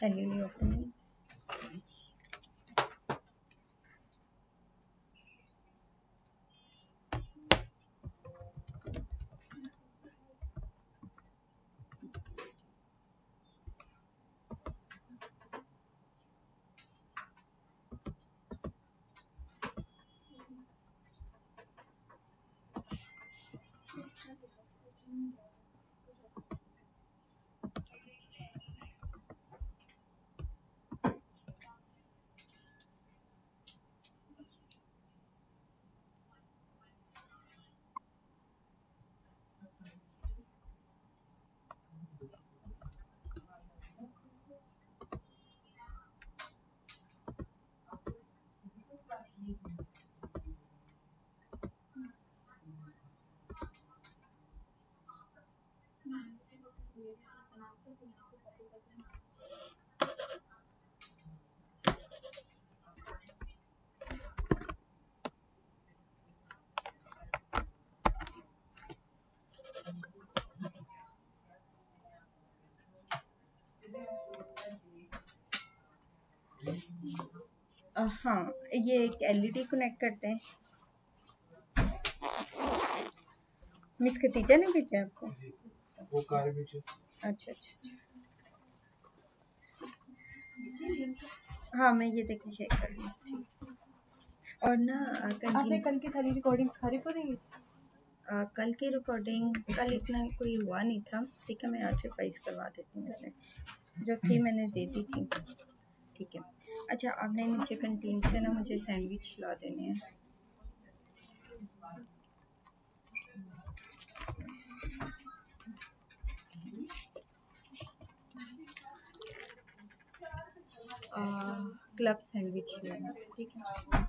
एलईडी ओपन है। हाँ, ये एक एलईडी कनेक्ट करते हैं। मिस खतीजा ने भेजा आपको? वो कार भी जो अच्छा अच्छा अच्छा। हाँ, मैं ये देख के चेक कर रही हूँ। और ना आपने कल की सारी रिकॉर्डिंग्स खारिज हो देंगी? कल की रिकॉर्डिंग कल इतना कोई हुआ नहीं था। ठीक है, मैं आज रिवाइज करवा देती हूँ। इसमें जो थी मैंने दे दी थी। ठीक है। अच्छा, आपने नीचे कंटीन से ना मुझे सैंडविच ला देने हैं। क्लब सैंडविच लेना, ठीक है।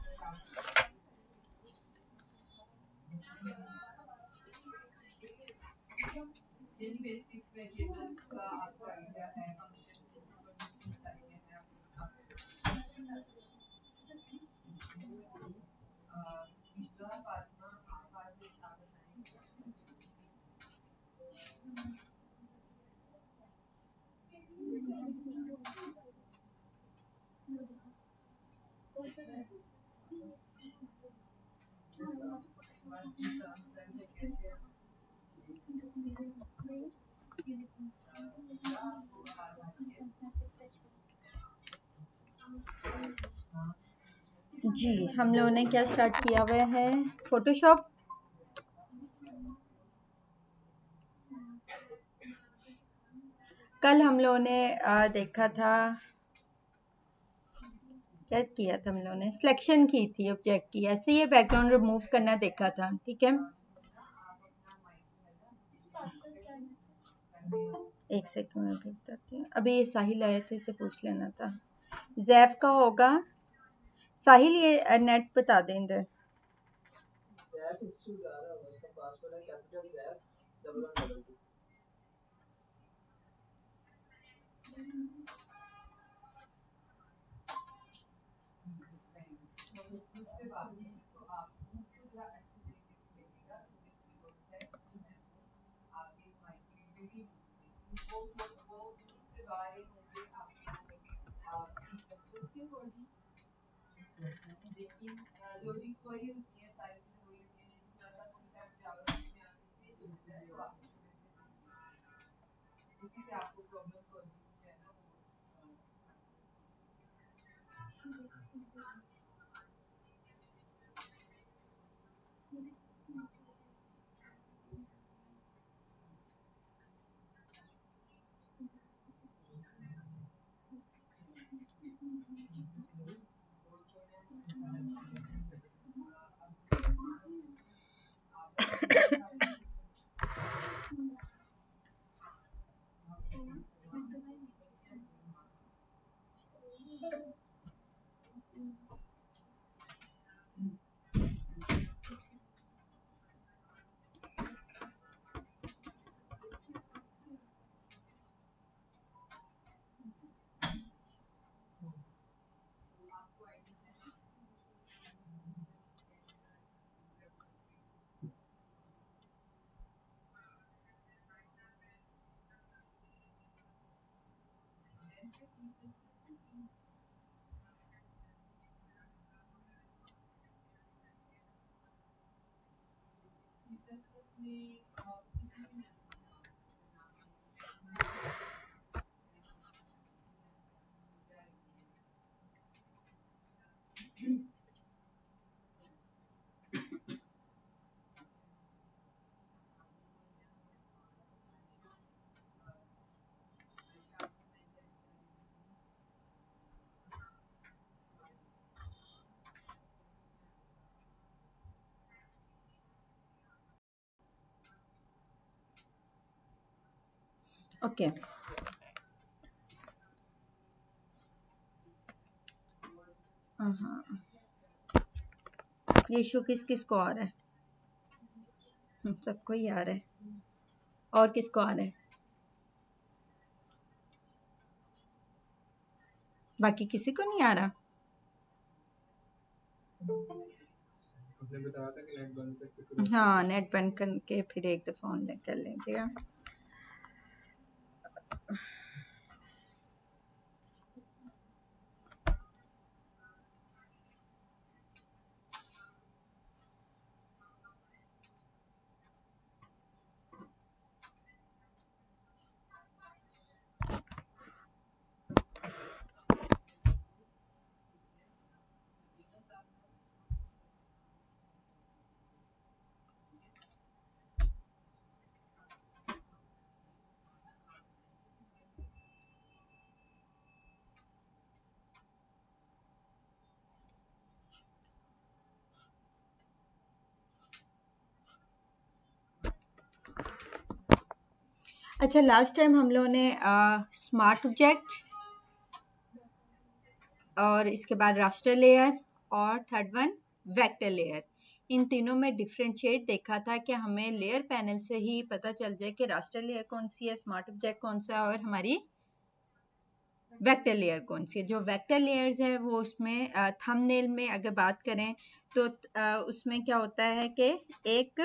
जी, हम लोगों ने क्या स्टार्ट किया हुआ है, फोटोशॉप। कल हम लोगों ने देखा था, क्या किया था हम लोगों ने, सिलेक्शन की थी ऑब्जेक्ट की, ऐसे ये बैकग्राउंड रिमूव करना देखा था, ठीक है। एक सेकंड में भी बताती हूँ, अभी ये साहिल आए थे, इसे पूछ लेना था। जैफ का होगा, साहिल ये नेट बता दें इधर। ओके, हाँ, ये इशू किस किस को आ रहा है? सबको ही आ रहा है, और किसको आ रहा है? बाकी किसी को नहीं आ रहा? उसने बताया था कि नेट बंद करके हाँ, नेट बंद करके फिर एक दफ़ा ऑन कर लीजिएगा। अच्छा, लास्ट टाइम हम लोगों ने स्मार्ट ऑब्जेक्ट, और इसके बाद रास्टर लेयर और थर्ड वन वेक्टर लेयर। इन तीनों में डिफरेंशिएट देखा था कि हमें लेयर पैनल से ही पता चल जाए कि रास्टर लेयर कौन सी है, स्मार्ट ऑब्जेक्ट कौन सा है और हमारी वेक्टर लेयर कौन सी है। जो वेक्टर लेयर्स है वो उसमें थंबनेल में अगर बात करें तो उसमें क्या होता है कि एक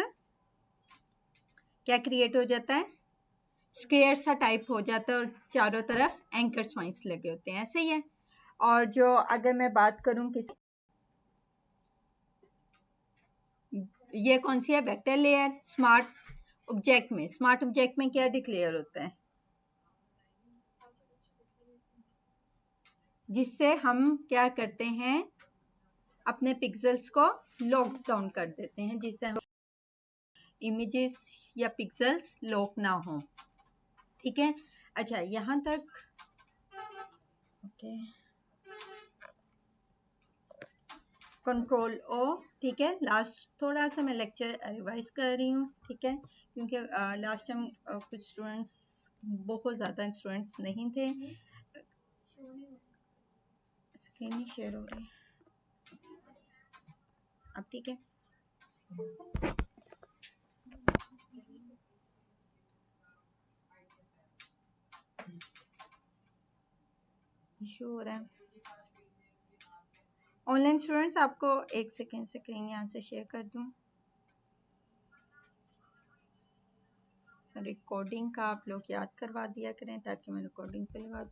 क्या क्रिएट हो जाता है, स्क्वायर सा टाइप हो जाता है और चारों तरफ एंकर पॉइंट्स लगे होते हैं, ऐसे ही है। और जो अगर मैं बात करूं किसी, ये कौन सी है, वेक्टर लेयर। स्मार्ट ऑब्जेक्ट में क्या डिक्लेयर होता है, जिससे हम क्या करते हैं, अपने पिक्सेल्स को लॉक डाउन कर देते हैं, जिससे इमेजेस या पिक्सेल्स लॉक ना हो। ठीक है, अच्छा यहाँ तक ओके। कंट्रोल ओ, ठीक है। लास्ट थोड़ा सा मैं लेक्चर रिवाइज कर रही हूँ, ठीक है, क्योंकि लास्ट टाइम कुछ स्टूडेंट्स, बहुत ज़्यादा स्टूडेंट्स नहीं थे। स्क्रीन नहीं शेयर हो रही अब, ठीक है। इशू हो रहा है। ऑनलाइन स्टूडेंट्स, आपको एक सेकेंड स्क्रीन यहाँ से शेयर कर दूँ। रिकॉर्डिंग का आप लोग याद करवा दिया करें ताकि मैं रिकॉर्डिंग पे लगा दूँ।